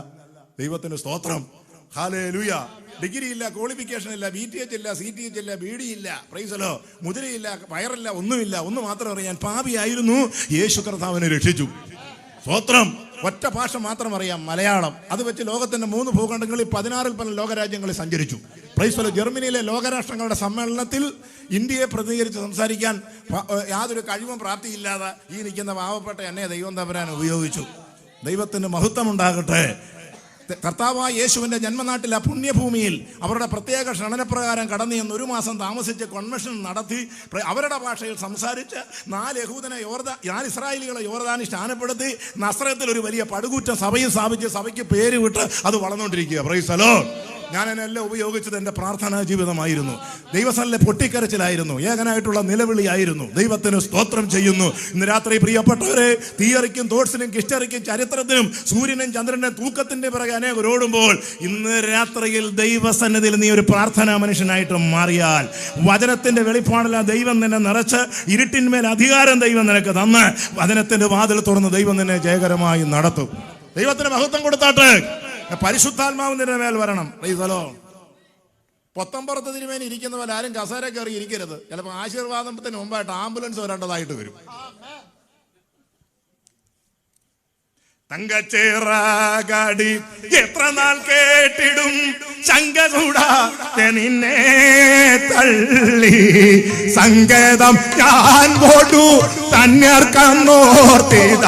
ദൈവത്തിന് സ്തോത്രം. ഹല്ലേലൂയ. ഡിഗ്രി ഇല്ല, ക്വാളിഫിക്കേഷൻ ഇല്ല, BTH ഇല്ല, CTH ഇല്ല, BD ഇല്ല, പ്രൈസ് ദി ലോർഡ്, മുദ്രയില്ല, വയറില്ല, ഒന്നുമില്ല. ഒന്ന് മാത്രം അറിയാൻ, പാപിയായിരുന്നു, യേശു കർത്താവിനെ രക്ഷിച്ചു. സ്തോത്രം. ഒറ്റ ഭാഷ മാത്രം അറിയാം, മലയാളം. അത് വെച്ച് ലോകത്തിന്റെ 3 ഭൂഖണ്ഡങ്ങളിൽ 16-ൽ പല ലോകരാജ്യങ്ങളിൽ സഞ്ചരിച്ചു. Price the Lord. ജർമ്മനിയിലെ ലോകരാഷ്ട്രങ്ങളുടെ സമ്മേളനത്തിൽ ഇന്ത്യയെ പ്രതികരിച്ച് സംസാരിക്കാൻ യാതൊരു കഴിവും പ്രാപ്തിയില്ലാതെ ഈ നിൽക്കുന്ന പാവപ്പെട്ട എന്നെ ദൈവം തമ്പുരാൻ ഉപയോഗിച്ചു. ദൈവത്തിന് മഹത്വം ഉണ്ടാകട്ടെ. കർത്താവായ യേശുവിൻ്റെ ജന്മനാട്ടിൽ, ആ പുണ്യഭൂമിയിൽ അവരുടെ പ്രത്യേക ക്ഷണനപ്രകാരം കടന്നു ചെന്ന് 1 മാസം താമസിച്ച് കൺവെൻഷൻ നടത്തി അവരുടെ ഭാഷയിൽ സംസാരിച്ച് 4 ഇസ്രായേലികളെ യോർദാനിൽ സ്ഥാനപ്പെടുത്തി നസ്രത്തിൽ ഒരു വലിയ പടുകൂറ്റ സഭയും സ്ഥാപിച്ച് സഭയ്ക്ക് പേര് വിട്ട് അത് വളർന്നുകൊണ്ടിരിക്കുക. Price the Lord. ഞാൻ എന്നെല്ലാം ഉപയോഗിച്ചത് എൻ്റെ പ്രാർത്ഥനാ ജീവിതമായിരുന്നു. ദൈവസന്നിധിയിലെ പൊട്ടിക്കരച്ചിലായിരുന്നു, ഏകനായിട്ടുള്ള നിലവിളിയായിരുന്നു. ദൈവത്തിന് സ്തോത്രം ചെയ്യുന്നു. ഇന്ന് രാത്രി പ്രിയപ്പെട്ടവരെ, തിയറിക്കും തോട്ട്സിനും ഹിസ്റ്ററിക്കും ചരിത്രത്തിനും സൂര്യനും ചന്ദ്രനും തൂക്കത്തിന്റെ പിറകെ അനേകർ ഓടുമ്പോൾ, ഇന്ന് രാത്രിയിൽ ദൈവസന്നിധിയിൽ നീ ഒരു പ്രാർത്ഥനാ മനുഷ്യനായിട്ട് മാറിയാൽ, വചനത്തിന്റെ വെളിപ്പാടിൽ ദൈവം നിന്നെ നിറച്ച്, ഇരുട്ടിന്മേൽ അധികാരം ദൈവം നിനക്ക് തന്ന്, വചനത്തിന്റെ വാതിൽ തുറന്ന് ദൈവം നിന്നെ ജയകരമായി നടത്തും. ദൈവത്തിന് മഹത്വം കൊടുത്താട്ടെ. പരിശുദ്ധാത്മാവ് നിന്റെ മേൽ വരണം. പൊത്തമ്പുറത്ത് തിരുമേനി ഇരിക്കുന്ന പോലെ ആരും കസേര കയറി ഇരിക്കരുത്. ചിലപ്പോൾ ആശീർവാദത്തിന് മുമ്പായിട്ട് ആംബുലൻസ് വരേണ്ടതായിട്ട് വരും. തങ്കച്ചേറാകാടി എത്ര നാൾ കേട്ടിടും ശങ്ക കൂടാതെ നിന്നെ തള്ളി, സങ്കേതം ഞാൻ പോട്ടു തന്നർക്കന്നോർത്തിത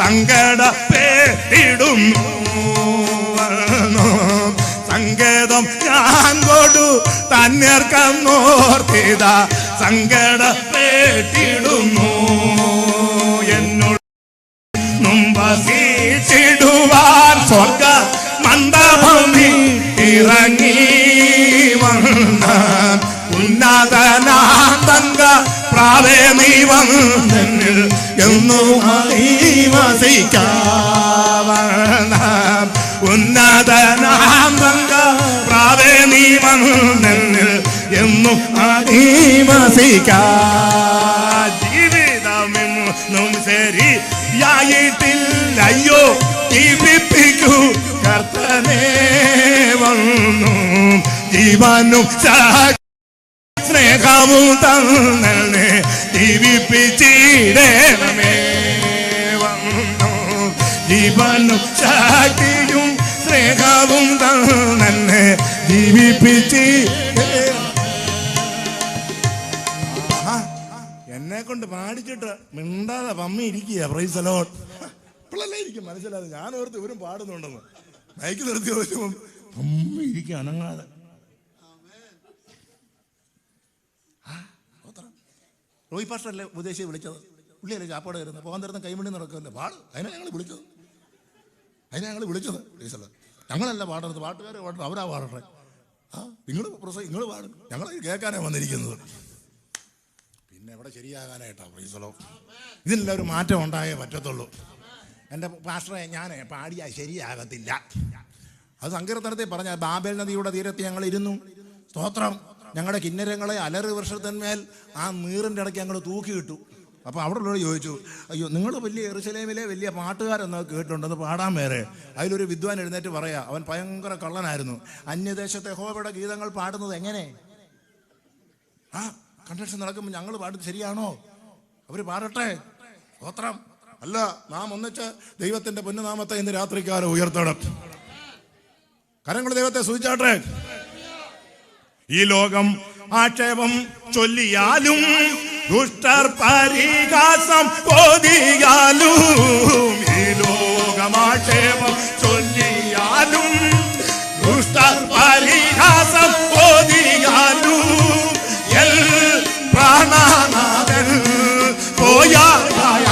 സങ്കടപ്പെട്ടിടുന്നു. സങ്കേതം ഞാൻ കൊടു തന്നർക്കന്നോർത്തിത സങ്കടപ്പെട്ടിടുന്നു. എന്നോട് വസിച്ചിടുവാൻ സ്വർഗ മണ്ഡപമി ഇറങ്ങി വന്ന ഉന്നതനാതങ്ക പ്രാവേ നീ വന്നിൽ എന്നും വസിക്കാവന ഉന്നതനാതങ്ക പ്രാവേ നീ വന്നിൽ എന്നും വസിക്കാ. ജീവിതമെന്നും ശരി ായിട്ടില്ലയോ ജീവിപ്പിക്കൂ കർത്തനേ വന്നു. ജീവനും സ്നേഹവും തന്നെ ജീവിപ്പിച്ചിടേണമേ വന്നു. ജീവനും ശക്തിയും സ്നേഹവും തന്നെ ജീവിപ്പിച്ച് എന്നെ കൊണ്ട് പാടിച്ചിട്ട് മിണ്ടാതെ പമ്മി ഇരിക്കുക. Praise the Lord. ഇപ്പോഴല്ലേ എനിക്ക് മനസ്സിലായത്. ഞാൻ ഓർത്ത് ഇവരും പാടുന്നുണ്ടെന്ന്. മൈക്ക് നിർത്തി ചോദിച്ചപ്പം പമ്മി ഇരിക്കുക അനങ്ങാതെ. റോയി പാസ്റ്ററല്ലേ ഉപദേശിയെ വിളിച്ചത്? പുള്ളിയല്ലേ ചാപ്പാട് കയറുന്നത്? പോകാൻ തരുന്ന കൈമണി നടക്കുമല്ലേ? പാട്. അതിനാണ് ഞങ്ങൾ വിളിച്ചത്. Praise the Lord. ഞങ്ങളല്ല പാടുന്നത്, പാട്ടുകാരെ പാടുന്നത്. അവരാ പാടട്ടെ. നിങ്ങൾ പാടും, ഞങ്ങൾ കേൾക്കാനാണ് വന്നിരിക്കുന്നത്. പിന്നെ എവിടെ ശരിയാകാനായിട്ടാണ്? Price the Lord. ഇതിനെല്ലാം ഒരു മാറ്റം ഉണ്ടായേ പറ്റത്തുള്ളൂ. എൻ്റെ പാസ്റ്ററെ, ഞാൻ പാടിയാൽ ശരിയാകത്തില്ല. അത് സങ്കീർത്തനത്തിൽ പറഞ്ഞ ബാബേൽ നദിയുടെ തീരത്ത് ഞങ്ങൾ ഇരുന്നു. സ്തോത്രം. ഞങ്ങളുടെ കിന്നരങ്ങളെ അലറ് വർഷത്തിന്മേൽ ആ നീറിൻ്റെ ഇടയ്ക്ക് ഞങ്ങൾ തൂക്കിയിട്ടു. അപ്പോൾ അവിടെ ഉള്ളവർ ചോദിച്ചു, അയ്യോ നിങ്ങൾ വലിയ യെരൂശലേമിലെ വലിയ പാട്ടുകാരെന്നൊക്കെ കേട്ടിട്ടുണ്ടെന്ന് പാടാൻ വേറെ. അതിലൊരു വിദ്വാൻ എഴുന്നേറ്റ് പറയാ, അവൻ ഭയങ്കര കള്ളനായിരുന്നു. അന്യദേശത്തെ യഹോവയുടെ ഗീതങ്ങൾ പാടുന്നത് എങ്ങനെ? കൺവെൻഷൻ നടക്കുമ്പോൾ ഞങ്ങൾ പാടുന്നത് ശരിയാണോ? അവർ പാടട്ടെ. സ്തോത്രം. അല്ല, നാം ഒന്നിച്ച് ദൈവത്തിന്റെ പൊന്നുനാമത്തെ ഇന്ന് രാത്രിക്കാലം ഉയർത്തണം. കരങ്ങൾ ദൈവത്തെ സ്തുതിച്ചാട്ടെ. ഈ ലോകം ആക്ഷേപം ചൊല്ലിയാലും ദുഷ്ടർ പരിഹാസം ഓതിയാലും, ഈ ലോകം ആക്ഷേപം ചൊല്ലിയാലും ദുഷ്ടർ പരിഹാസം ഓതിയാലും, എൽ പ്രാണനാഥൻ പോയായ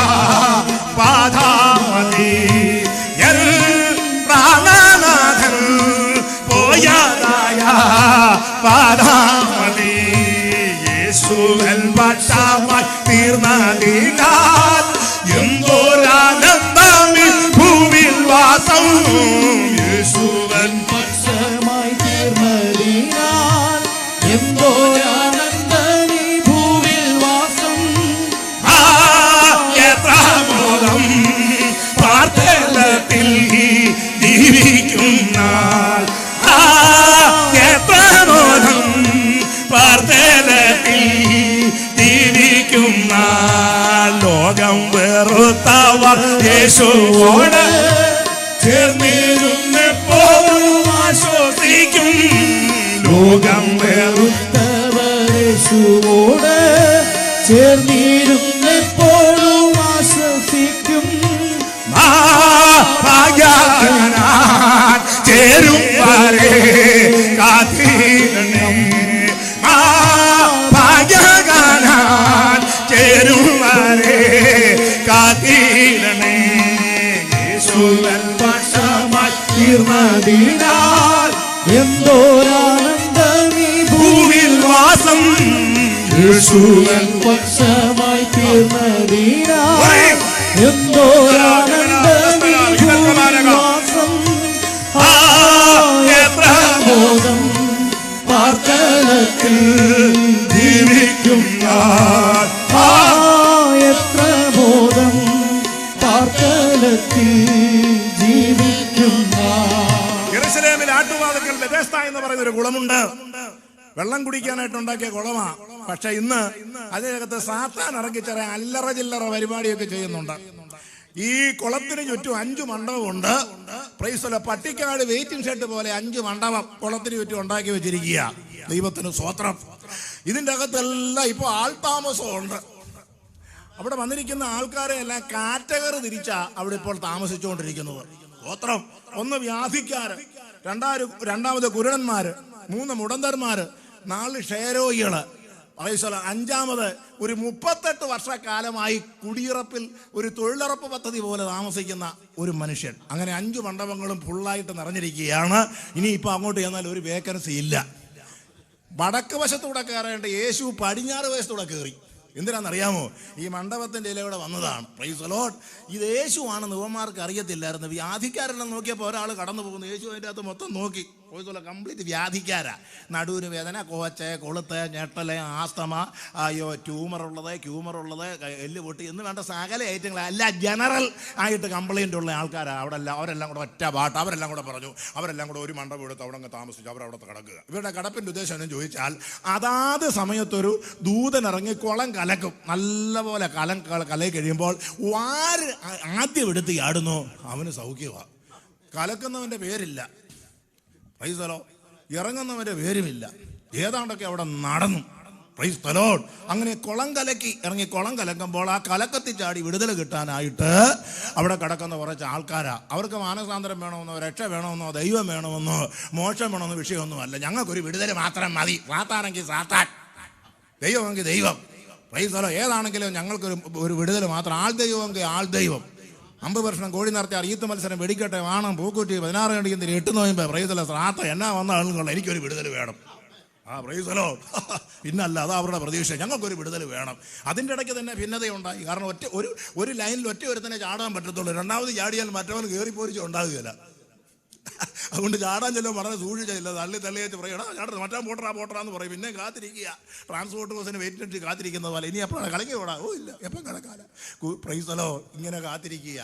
പാതാമതി, എൽ പ്രാണനാഥൻ പോയായ പാതാമതി. യേശുവൻ വശമായി തീർന്നതിനാൽ എന്തോരാനന്ദമിൽ ഭൂമിൽ വാസം. യേശുവൻ വശമായി തീർന്നതിനാൽ എന്തോരാനന്ദമീ ഭൂമിൽ വാസം. എത്ര മോദം പാർത്തലത്തിൽ ജീവിക്കുന്ന, എത്ര മോദം പാർത്തലത്തിൽ ജീവിക്കുന്ന. ലോകം വെറുത്തവർ യേശുവോട് ചേർന്നിരുന്നെപ്പോഴും ആശ്വസിക്കും. ലോകം വെറുത്തവർ യേശുവോട് ചേർന്നിരുന്നെപ്പോഴും ആശ്വസിക്കും. ഭാഗ്യവാനാൻ ചേരും വരെ കാത്തിരണേ. ഭാഗ്യവാനാൻ ചേരും വരെ കാത്തിരണേ. യേശുവൻ വശമായി തീർന്നതിനാൽ എന്തോരാനന്ദമീ ഭൂവിൽ വാസം യേശുവൻ പക്ഷമായി തീർന്നതിനാൽ എന്തോരാനന്ദമീ ഭൂവിൽ വാസം എത്ര ബോധം പാർത്തലത്തിൽ ജീവിക്കും ഞാൻ എത്ര ബോധം പാർത്തലത്തിൽ ജീവിക്കും ഞാൻ. യെരൂശലേമിൽ ആട്ടുവാതുക്കൽ ബെഥെസ്ദ എന്ന് പറയുന്ന ഒരു കുളമുണ്ട്. വെള്ളം കുടിക്കാനായിട്ട് ഉണ്ടാക്കിയ കുളമാ. പക്ഷെ ഇന്ന് അതിനകത്ത് സാത്താൻ ഇറക്കി ചെറിയ അല്ലറ ചില്ലറ പരിപാടിയൊക്കെ ചെയ്യുന്നുണ്ട്. ഈ കുളത്തിന് ചുറ്റും 5 മണ്ഡപമുണ്ട്. പ്രൈസ്തലോർഡ്. പട്ടിക്കാട് വെയിറ്റിംഗ് ഷെഡ് പോലെ 5 മണ്ഡപം കുളത്തിന് ചുറ്റും ഉണ്ടാക്കി വെച്ചിരിക്കുക. ദൈവത്തിന് സ്തോത്രം. ഇതിൻ്റെ അകത്തെല്ലാം ഇപ്പോൾ ആൾതാമസമുണ്ട്. അവിടെ വന്നിരിക്കുന്ന ആൾക്കാരെ എല്ലാം കാറ്റഗറി തിരിച്ചാ അവിടെ ഇപ്പോൾ താമസിച്ചുകൊണ്ടിരിക്കുന്നത്. സ്തോത്രം. 1 വ്യാധിക്കാര്, രണ്ടാമത് കുരുടന്മാര്, 3 മുടന്തന്മാര്, 4 ക്ഷയരോഗികള്, 5-മത് ഒരു 38 വർഷക്കാലമായി കുടിയിറപ്പിൽ ഒരു തൊഴിലുറപ്പ് പദ്ധതി പോലെ താമസിക്കുന്ന ഒരു മനുഷ്യൻ. അങ്ങനെ 5 മണ്ഡപങ്ങളും ഫുള്ളായിട്ട് നിറഞ്ഞിരിക്കുകയാണ്. ഇനിയിപ്പോൾ അങ്ങോട്ട് ചെന്നാൽ ഒരു വേക്കൻസി ഇല്ല. വടക്ക് വശത്തൂടെ കയറേണ്ട യേശു പടിഞ്ഞാറ് വശത്തൂടെ കയറി. എന്തിനാണെന്നറിയാമോ? ഈ മണ്ഡപത്തിൻ്റെ ഇലയൂടെ വന്നതാണ്. Price the Lord. ഇത് യേശുവാണെന്ന് യുവമാർക്ക് അറിയത്തില്ലായിരുന്നു. വ്യാധിക്കാരെല്ലാം നോക്കിയപ്പോൾ ഒരാൾ കടന്നു പോകുന്നു. യേശു അതിൻ്റെ അകത്ത് മൊത്തം നോക്കി. കംപ്ലീറ്റ് വ്യാധിക്കാരാ. നടുവിന് വേദന, കോച്ച്, കൊളുത്ത്, ഞെട്ടല്, ആസ്തമ, ക്യൂമറുള്ളത്, എല്ല് പൊട്ടി എന്ന് വേണ്ട സകല ഐറ്റങ്ങൾ എല്ലാം ജനറൽ ആയിട്ട് കംപ്ലൈൻ്റ് ഉള്ള ആൾക്കാരാ അവിടെ. അവരെല്ലാം കൂടെ ഒറ്റ പാട്ട് അവരെല്ലാം കൂടെ പറഞ്ഞു. അവരെല്ലാം കൂടെ ഒരു മണ്ഡപം എടുത്ത് അവിടെ അങ്ങ് താമസിച്ചു. അവരവിടെ കിടക്കുക. ഇവരുടെ കിടപ്പിൻ്റെ ഉദ്ദേശം എന്ന് ചോദിച്ചാൽ അതാത് സമയത്തൊരു ദൂതൻ ഇറങ്ങി കുളം കലക്കും. നല്ലപോലെ കലയി കഴിയുമ്പോൾ ആദ്യം എടുത്ത് ചാടുന്നു അവന് സൗഖ്യമാണ്. കലക്കുന്നവൻ്റെ പേരില്ല. Praise the Lord. ഇറങ്ങുന്നവൻ്റെ പേരുമില്ല. ഏതാണ്ടൊക്കെ അവിടെ നടന്നു. Praise the Lord. അങ്ങനെ കുളം കലക്കി ഇറങ്ങി കുളം കലക്കുമ്പോൾ ആ കലക്കത്തിൽ ചാടി വിടുതൽ കിട്ടാനായിട്ട് അവിടെ കിടക്കുന്ന കുറച്ച് ആൾക്കാരാ. അവർക്ക് മാനസാന്തരം വേണമെന്നോ രക്ഷ വേണമെന്നോ ദൈവം വേണമെന്നോ മോക്ഷം വേണമെന്നോ വിഷയമൊന്നും അല്ല. ഞങ്ങൾക്കൊരു വിടുതൽ മാത്രം മതി. സാത്താണെങ്കിൽ സാത്താൻ, ദൈവമെങ്കിൽ ദൈവം. Price the Lord. ഏതാണെങ്കിലും ഞങ്ങൾക്കൊരു വിടുതൽ മാത്രം. ആൾ ദൈവമെങ്കിൽ ആൾ ദൈവം. 50 വർഷം കോഴി നടത്തി അറിയത്ത് മത്സരം വെടിക്കട്ടെ വാണം പൂക്കുറ്റി 16 കണ്ടിക്കുന്ന 8 നോയമ്പോ പ്രൈസ് ദി ലോർഡ്. ശ്രാത്ത എന്നാ വന്ന ആളുകൾ എനിക്കൊരു വിടുതൽ വേണം. Price the Lord. പിന്നല്ല, അത് അവരുടെ പ്രതീക്ഷ. ഞങ്ങൾക്കൊരു വിടുതൽ വേണം. അതിൻ്റെ ഇടയ്ക്ക് തന്നെ ഭിന്നതയുണ്ടായി. കാരണം ഒരു ലൈനിൽ ഒറ്റ ഒരുത്തനെ ചാടാൻ പറ്റത്തുള്ളൂ. രണ്ടാമത് ചാടിയാൽ മറ്റവൻ കയറിപ്പോരിച്ച് ഉണ്ടാകുകയില്ല. അതുകൊണ്ട് ചാടാൻ ചെല്ലും വളരെ സൂക്ഷിച്ചില്ല. തള്ളിയേച്ച് പറയണം ചാടാ മറ്റാൻ പോട്ടറാന്ന് പറയും. പിന്നെ കാത്തിരിക്കുക. ട്രാൻസ്പോർട്ട് ബസ്സിന് വെയിറ്റ് അടിച്ച് കാത്തിരിക്കുന്നത് പോലെ. ഇനി എപ്പോഴാണ് കളങ്ങി ഓടാ? ഇല്ല, എപ്പം കിടക്കാല. Price the Lord. ഇങ്ങനെ കാത്തിരിക്കുക.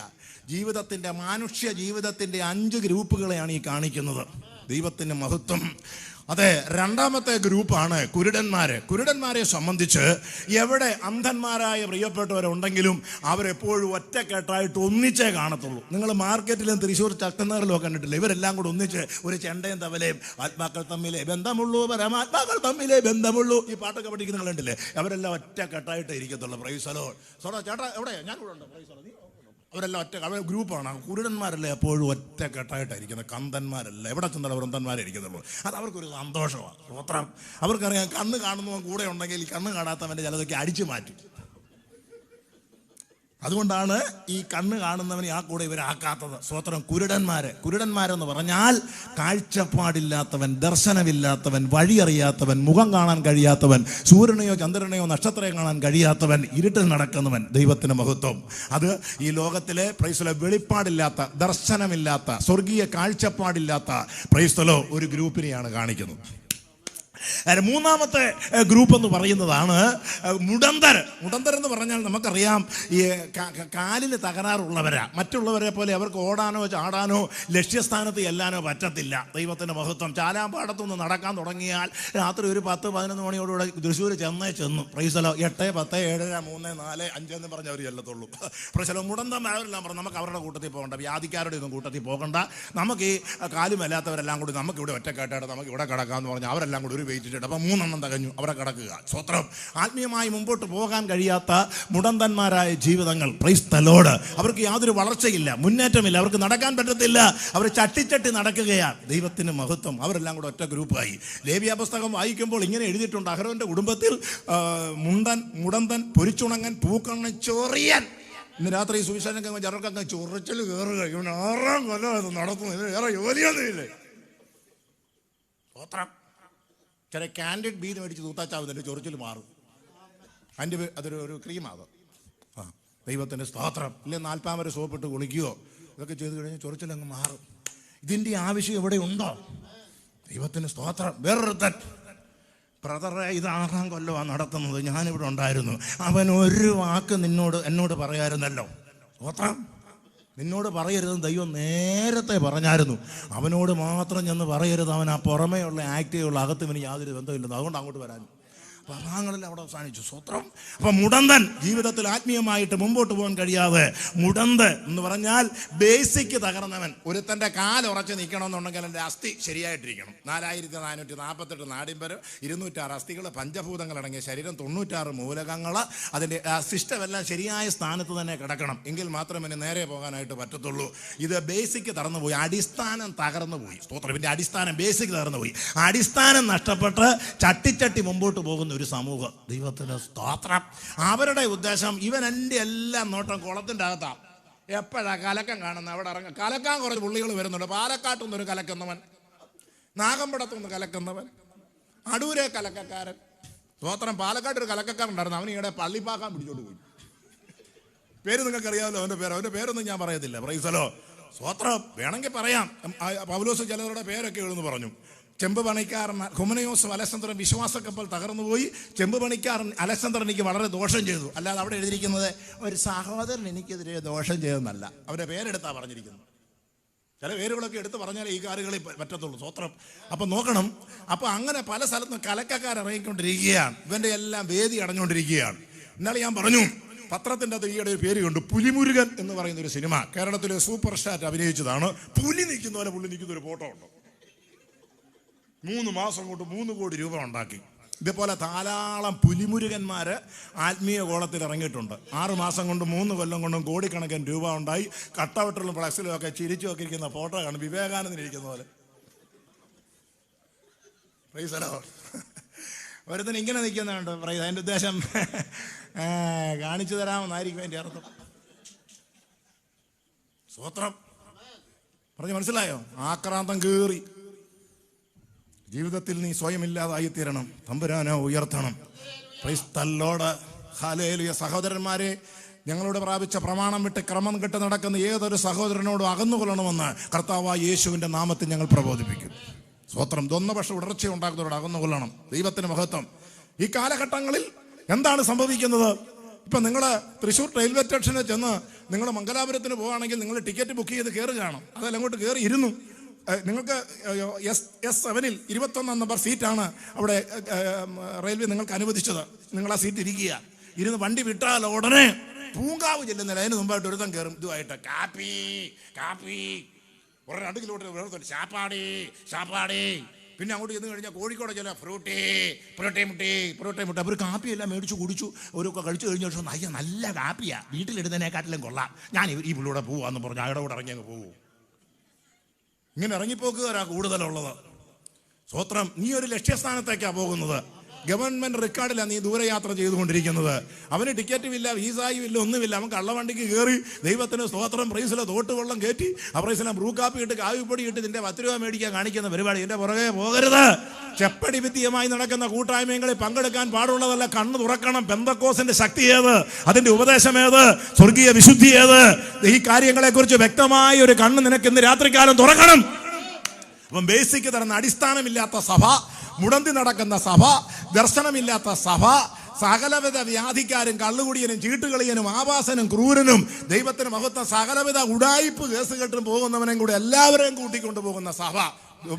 ജീവിതത്തിൻ്റെ മാനുഷ്യ ജീവിതത്തിൻ്റെ 5 ഗ്രൂപ്പുകളെയാണ് ഈ കാണിക്കുന്നത്. ദൈവത്തിൻ്റെ മഹത്വം. അതെ, രണ്ടാമത്തെ ഗ്രൂപ്പാണ് കുരുടന്മാരെ സംബന്ധിച്ച് എവിടെ അന്ധന്മാരായ പ്രിയപ്പെട്ടവരുണ്ടെങ്കിലും അവരെപ്പോഴും ഒറ്റക്കെട്ടായിട്ട് ഒന്നിച്ചേ കാണത്തുള്ളൂ. നിങ്ങൾ മാർക്കറ്റിലും തൃശ്ശൂർ ചട്ടനഗറിലും ഒക്കെ കണ്ടിട്ടില്ല? ഇവരെല്ലാം കൂടെ ഒന്നിച്ച് ഒരു ചെണ്ടയും തവലയും ആത്മാക്കൾ തമ്മിലെ ബന്ധമുള്ളൂ, പരമാത്മാക്കൾ തമ്മിലെ ബന്ധമുള്ളൂ, ഈ പാട്ടൊക്കെ പഠിക്കുന്ന നിങ്ങൾ കണ്ടില്ലേ? അവരെല്ലാം ഒറ്റക്കെട്ടായിട്ട് ഇരിക്കത്തുള്ളൂ. Praise the Lord. ചേട്ടാ എവിടെ? ഞാൻ കൂടെ ഉണ്ട്. Praise the Lord. അവരെല്ലാം അവർ ഗ്രൂപ്പാണ്. കുരുടന്മാരല്ലേ എപ്പോഴും ഒറ്റക്കെട്ടായിട്ടായിരിക്കുന്നത്. കന്തന്മാരല്ല. എവിടെ ചെന്നാലും വൃന്ദന്മാരായിരിക്കുന്നുള്ളൂ. അത് അവർക്കൊരു സന്തോഷമാണ്. സ്വത്രം. അവർക്കറിയാം കണ്ണ് കാണുന്നവൻ കൂടെ ഉണ്ടെങ്കിൽ ഈ കണ്ണ് കാണാത്തവൻ്റെ ചിലതൊക്കെ അടിച്ചു മാറ്റും. അതുകൊണ്ടാണ് ഈ കണ്ണ് കാണുന്നവനെ ആ കൂടെ ഇവരാക്കാത്തത്. സ്വത്രം. കുരുടന്മാരെന്ന് പറഞ്ഞാൽ കാഴ്ചപ്പാടില്ലാത്തവൻ, ദർശനമില്ലാത്തവൻ, വഴിയറിയാത്തവൻ, മുഖം കാണാൻ കഴിയാത്തവൻ, സൂര്യനെയോ ചന്ദ്രനെയോ നക്ഷത്രങ്ങളെയോ കാണാൻ കഴിയാത്തവൻ, ഇരുട്ടിൽ നടക്കുന്നവൻ. ദൈവത്തിന് മഹത്വം. അത് ഈ ലോകത്തിലെ പ്രൈസ് ദി ലോർഡ് വെളിപ്പാടില്ലാത്ത, ദർശനമില്ലാത്ത, സ്വർഗീയ കാഴ്ചപ്പാടില്ലാത്ത പ്രൈസ് ദി ലോർഡ് ഒരു ഗ്രൂപ്പിനെയാണ് കാണിക്കുന്നത്. മൂന്നാമത്തെ ഗ്രൂപ്പ് എന്ന് പറയുന്നതാണ് മുടന്തർ എന്ന് പറഞ്ഞാൽ നമുക്കറിയാം ഈ കാലിന് തകരാറുള്ളവരാ. മറ്റുള്ളവരെ പോലെ അവർക്ക് ഓടാനോ ചാടാനോ ലക്ഷ്യസ്ഥാനത്ത് ചെല്ലാനോ പറ്റത്തില്ല. ദൈവത്തിൻ്റെ മഹത്വം. ചാലാമ്പാടത്തുനിന്ന് നടക്കാൻ തുടങ്ങിയാൽ രാത്രി ഒരു 10-11 മണിയോടുകൂടെ തൃശ്ശൂർ ചെന്നു. Price the Lord. 8, 10, 7, 3, 4, 5 എന്ന് പറഞ്ഞ് അവർ ചെല്ലത്തുള്ളൂ. Praise the Lord. മുടന്തന്മാരെല്ലാം പറഞ്ഞു നമുക്ക് അവരുടെ കൂട്ടത്തിൽ പോകണ്ട, വ്യാധിക്കാരുടെ ഒന്നും കൂട്ടത്തിൽ പോകണ്ട, നമുക്ക് ഈ കാലുമല്ലാത്തവരെല്ലാം കൂടി നമുക്കിവിടെ ഒറ്റക്കെട്ടായിട്ട് നമുക്ക് ഇവിടെ കിടക്കാമെന്ന് പറഞ്ഞാൽ അവരെല്ലാം കൂടി ഒരു വെയിറ്റിട്ട് അപ്പം 3 എണ്ണം തകഞ്ഞു. അവിടെ കിടക്കുക. സ്വത്രം. ആത്മീയമായി മുമ്പോട്ട് പോകാൻ കഴിയാത്ത മുടന്തന്മാരായ ജീവിതങ്ങൾ. Price the Lord. അവർക്ക് യാതൊരു വളർച്ചയില്ല, മുന്നേറ്റമില്ല, അവർക്ക് നടക്കാൻ പറ്റത്തില്ല. അവർ ചട്ടി നടക്കുകയാണ്. ദൈവത്തിന് മഹത്വം. അവരെല്ലാം കൂടെ ഒറ്റ ഗ്രൂപ്പായി. ലേവ്യ പുസ്തകം വായിക്കുമ്പോൾ ഇങ്ങനെ എഴുതിയിട്ടുണ്ട്: അഹരോന്റെ കുടുംബത്തിൽ മുടന്തൻ, പൊരിച്ചുണങ്ങൻ, പൂക്കണ്ണൻ, ചൊറിയൻ. ഇന്ന് രാത്രി സുവിശേഷം ചെറുക്കങ്ങ് ചൊറിച്ചൽ കയറുക. ഇവൻ 6ാം കൊല്ലം നടത്തുന്നു. വേറെ ജോലിയൊന്നുമില്ലേ? സ്തോത്രം. ചില കാൻഡിഡ് ബീന്ന് മേടിച്ച് തൂത്താച്ചാവുന്നതിൻ്റെ ചൊറിച്ചിൽ മാറും. അതൊരു ക്രീമാണ്. ദൈവത്തിൻ്റെ സ്തോത്രം. ഇല്ലേ 40 വരെ സോപ്പിട്ട് കുളിക്കുകയോ ഇതൊക്കെ ചെയ്ത് കഴിഞ്ഞാൽ ചൊറിച്ചിലങ്ങ് മാറും. ഇതിൻ്റെ ആവശ്യം എവിടെ ഉണ്ടോ? ദൈവത്തിന് സ്തോത്രം. വേറൊരുത്തൻ ബ്രദറെ ഇത് 6ാം കൊല്ലമാണ് നടത്തുന്നത്, ഞാനിവിടെ ഉണ്ടായിരുന്നു, അവൻ ഒരു വാക്ക് എന്നോട് പറയായിരുന്നല്ലോ. സ്തോത്രം. നിന്നോട് പറയരുതെന്ന് ദൈവം നേരത്തെ പറഞ്ഞായിരുന്നു. അവനോട് മാത്രം ചെന്ന് പറയരുത്, അവൻ ആ പുറമേയുള്ള ആക്റ്റീവുള്ള അകത്തുവിന് യാതൊരു ബന്ധമില്ലെന്ന്. അതുകൊണ്ട് അങ്ങോട്ട് വരാൻ പ്രഭാങ്ങളെല്ലാം അവിടെ അവസാനിച്ചു. സ്വത്രം. അപ്പം മുടന്തൻ ജീവിതത്തിൽ ആത്മീയമായിട്ട് മുമ്പോട്ട് പോകാൻ കഴിയാതെ മുടന്ത് എന്ന് പറഞ്ഞാൽ ബേസിക് തകർന്നവൻ. ഒരുത്തൻ്റെ കാലുറച്ച് നിൽക്കണമെന്നുണ്ടെങ്കിൽ എൻ്റെ അസ്ഥി ശരിയായിട്ടിരിക്കണം. 4448 നാടിമ്പരം, 206 അസ്ഥികൾ, പഞ്ചഭൂതങ്ങളടങ്ങിയ ശരീരം, 96 മൂലകങ്ങൾ, അതിൻ്റെ സിസ്റ്റമെല്ലാം ശരിയായ സ്ഥാനത്ത് തന്നെ കിടക്കണം. എങ്കിൽ മാത്രമേ നേരെ പോകാനായിട്ട് പറ്റത്തുള്ളൂ. ഇത് ബേസിക് തകർന്നുപോയി, അടിസ്ഥാനം തകർന്നുപോയി. സ്തോത്രം. ഇതിൻ്റെ അടിസ്ഥാനം ബേസിക് തകർന്നുപോയി. അടിസ്ഥാനം നഷ്ടപ്പെട്ട് ചട്ടിച്ചട്ടി മുമ്പോട്ട് പോകുന്ന ഒരു സമൂഹം. ദൈവത്തിന് സ്തോത്രം. അവരുടെ ഉദ്ദേശം ഇവൻ എൻ്റെ എല്ലാം നോട്ടം കുളത്തിൻ്റെ അകത്താണ്. എപ്പോഴാ കലക്കം കാണുന്നത് അവിടെ ഇറങ്ങും. കലക്കാൻ കുറച്ച് പുള്ളികൾ വരുന്നുണ്ട്. പാലക്കാട്ടുനിന്നൊരു കലക്കുന്നവൻ, നാഗമ്പടത്തുനിന്ന് കലക്കുന്നവൻ, അടൂരെ കലക്കക്കാരൻ. സ്തോത്രം. പാലക്കാട്ടൊരു കലക്കക്കാരുണ്ടായിരുന്നു. അവൻ ഈയിടെ പള്ളിപ്പാക്കാൻ പിടിച്ചോണ്ട് പോയി. പേര് നിങ്ങൾക്ക് അറിയാമല്ലോ അവൻ്റെ പേരൊന്നും ഞാൻ പറയത്തില്ല. പ്രൈസലോ. സ്തോത്രം. വേണമെങ്കിൽ പറയാം. പൗലോസ് ചിലവരുടെ പേരൊക്കെ എഴുതുന്നു പറഞ്ഞു. ചെമ്പ് പണിക്കാരൻ ഹുമനയോസ് അലക്സാണ്ടർ വിശ്വാസക്കപ്പൽ തകർന്നുപോയി. ചെമ്പ് പണിക്കാരൻ അലക്സാണ്ടർ എനിക്ക് വളരെ ദോഷം ചെയ്തു. അല്ലാതെ അവിടെ എഴുതിയിരിക്കുന്നത് ഒരു സഹോദരൻ എനിക്കെതിരെ ദോഷം ചെയ്തെന്നല്ല. അവരുടെ പേരെടുത്താണ് പറഞ്ഞിരിക്കുന്നത്. ചില പേരുകളൊക്കെ എടുത്ത് പറഞ്ഞാൽ ഈ കാര്യങ്ങളിൽ പറ്റത്തുള്ളൂ. സ്വത്രം. അപ്പം നോക്കണം. അപ്പം അങ്ങനെ പല സ്ഥലത്തും കലക്കക്കാരിറങ്ങിക്കൊണ്ടിരിക്കുകയാണ്. ഇവൻ്റെ എല്ലാം വേദി അടഞ്ഞുകൊണ്ടിരിക്കുകയാണ്. എന്നാലും ഞാൻ പറഞ്ഞു, പത്രത്തിൻ്റെ അത് ഈയിടെ ഒരു പേര് കണ്ടു, പുലിമുരുകൻ എന്ന് പറയുന്ന ഒരു സിനിമ. കേരളത്തിലെ സൂപ്പർ സ്റ്റാർ അഭിനയിച്ചതാണ്. പുലി നിൽക്കുന്ന പോലെ പുള്ളി നിൽക്കുന്ന ഒരു ഫോട്ടോ ഉണ്ട്. 3 മാസം കൊണ്ട് 3 കോടി രൂപ ഉണ്ടാക്കി. ഇതേപോലെ ധാരാളം പുലിമുരുകന്മാർ ആത്മീയ കോളത്തിൽ ഇറങ്ങിയിട്ടുണ്ട്. 6 മാസം കൊണ്ട് 3 കൊല്ലം കൊണ്ടും കോടിക്കണക്കിന് രൂപ ഉണ്ടായി. കട്ടവട്ടിലും ഫ്ലക്സിലും ഒക്കെ ചിരിച്ചു ഒക്കെ ഇരിക്കുന്ന ഫോട്ടോ കാണും. വിവേകാനന്ദൻ ഇരിക്കുന്ന പോലെ. പ്രൈസലോ. ഒരുത്തൻ ഇങ്ങനെ നിൽക്കുന്നുണ്ട്. അതിൻ്റെ ഉദ്ദേശം കാണിച്ചു തരാമെന്നായിരിക്കും അതിൻ്റെ അർത്ഥം. സ്വത്രം. പറഞ്ഞ് മനസ്സിലായോ? ആക്രാന്തം കയറി. ജീവിതത്തിൽ നീ സ്വയം ഇല്ലാതായിത്തീരണം. തമ്പുരാനെ ഉയർത്തണം. Price the Lord. ഹല്ലേലൂയ. സഹോദരന്മാരെ, ഞങ്ങളോട് പ്രാപിച്ച പ്രമാണം വിട്ട് ക്രമം കെട്ട് നടക്കുന്ന ഏതൊരു സഹോദരനോടും അകന്നുകൊള്ളണമെന്ന് കർത്താവായ യേശുവിൻ്റെ നാമത്തിൽ ഞങ്ങൾ പ്രബോധിപ്പിക്കും. സ്വത്രം. ദ്വന്ദ്വപക്ഷ ഉടർച്ച ഉണ്ടാക്കുന്നവരോട് അകന്നുകൊള്ളണം. ദൈവത്തിന് മഹത്വം. ഈ കാലഘട്ടങ്ങളിൽ എന്താണ് സംഭവിക്കുന്നത്? ഇപ്പം നിങ്ങൾ തൃശ്ശൂർ റെയിൽവേ സ്റ്റേഷനിൽ ചെന്ന് നിങ്ങൾ മംഗലാപുരത്തിന് പോവുകയാണെങ്കിൽ നിങ്ങൾ ടിക്കറ്റ് ബുക്ക് ചെയ്ത് കയറുകയാണ്. അതല്ല അങ്ങോട്ട് കയറി ഇരുന്നു. നിങ്ങൾക്ക് S7-ൽ 21 നമ്പർ സീറ്റാണ് അവിടെ റെയിൽവേ നിങ്ങൾക്ക് അനുവദിച്ചത്. നിങ്ങൾ ആ സീറ്റ് ഇരിക്കുക. ഇരുന്ന് വണ്ടി വിട്ടാൽ ഉടനെ പൂങ്കാവ് ചെല്ലുന്നില്ല. അതിന് മുമ്പായിട്ട് ഒരുത്തം കയറും ഇതുമായിട്ട് കാപ്പി കാപ്പി. ഒരു 2 കിലോമീറ്റർ ഷാപ്പാടി. പിന്നെ അങ്ങോട്ട് ചെന്ന് കഴിഞ്ഞാൽ കോഴിക്കോട് ചില ഫ്രൂട്ടി മുട്ട. ഒരു കാപ്പിയെല്ലാം മേടിച്ച് കുടിച്ചു. ഒരു കഴിച്ചു കഴിഞ്ഞ ശേഷം അയ്യ നല്ല കാപ്പിയാ, വീട്ടിലിടുന്നതിനെക്കാട്ടിലും കൊള്ളാം, ഞാൻ ഈ പുള്ളിയുടെ പോവാന്ന് പറഞ്ഞു അയാളുടെ കൂടെ ഇറങ്ങി അങ്ങ് പോകും. ഇങ്ങനെ ഇറങ്ങിപ്പോക്കുകാരാ കൂടുതലുള്ളത്. സ്വത്രം. നീ ഒരു ലക്ഷ്യസ്ഥാനത്തേക്കാണ് പോകുന്നത്. ഗവൺമെന്റ് റെക്കോർഡിലാണ് നീ ദൂരയാത്ര ചെയ്തുകൊണ്ടിരിക്കുന്നത്. അവന് ടിക്കറ്റും ഇല്ല, വീസായും ഇല്ല, ഒന്നുമില്ല. അവൻ കള്ളവണ്ടിക്ക് കയറി ദൈവത്തിന് സ്തോത്രം പ്രൈസിലെ തോട്ടുവെള്ളം കയറ്റി ആ പ്രൈസിലെ ബ്രൂ കാപ്പി ഇട്ട് കാവിപ്പൊടി ഇട്ട് നിന്റെ 10 രൂപ മേടിക്കാൻ കാണിക്കുന്ന പരിപാടി. എൻ്റെ പുറകെ പോകരുത്. ചെപ്പടി വിദ്യമായി നടക്കുന്ന കൂട്ടായ്മകളിൽ പങ്കെടുക്കാൻ പാടുള്ളതല്ല. കണ്ണ് തുറക്കണം. പെന്തക്കോസിന്റെ ശക്തി ഏത്, അതിന്റെ ഉപദേശം ഏത്, സ്വർഗീയ വിശുദ്ധി ഏത്, ഈ കാര്യങ്ങളെക്കുറിച്ച് വ്യക്തമായ ഒരു കണ്ണ് നിനക്ക് ഇന്ന് രാത്രികാലം തുറക്കണം. അപ്പം ബേസിക് തരുന്ന അടിസ്ഥാനമില്ലാത്ത സഭ, മുടന്തി നടക്കുന്ന സഭ, ദർശനമില്ലാത്ത സഭ, സകലവിധ വ്യാധിക്കാരും കള്ളുകുടിയനും ചീട്ടുകളിയനും ആവാസനും ക്രൂരനും ദൈവത്തിന് മഹത്വം സകലവിധ ഉടായിപ്പ് കേസുകെട്ടും പോകുന്നവനെയും കൂടി എല്ലാവരെയും കൂട്ടിക്കൊണ്ടു പോകുന്ന സഭ.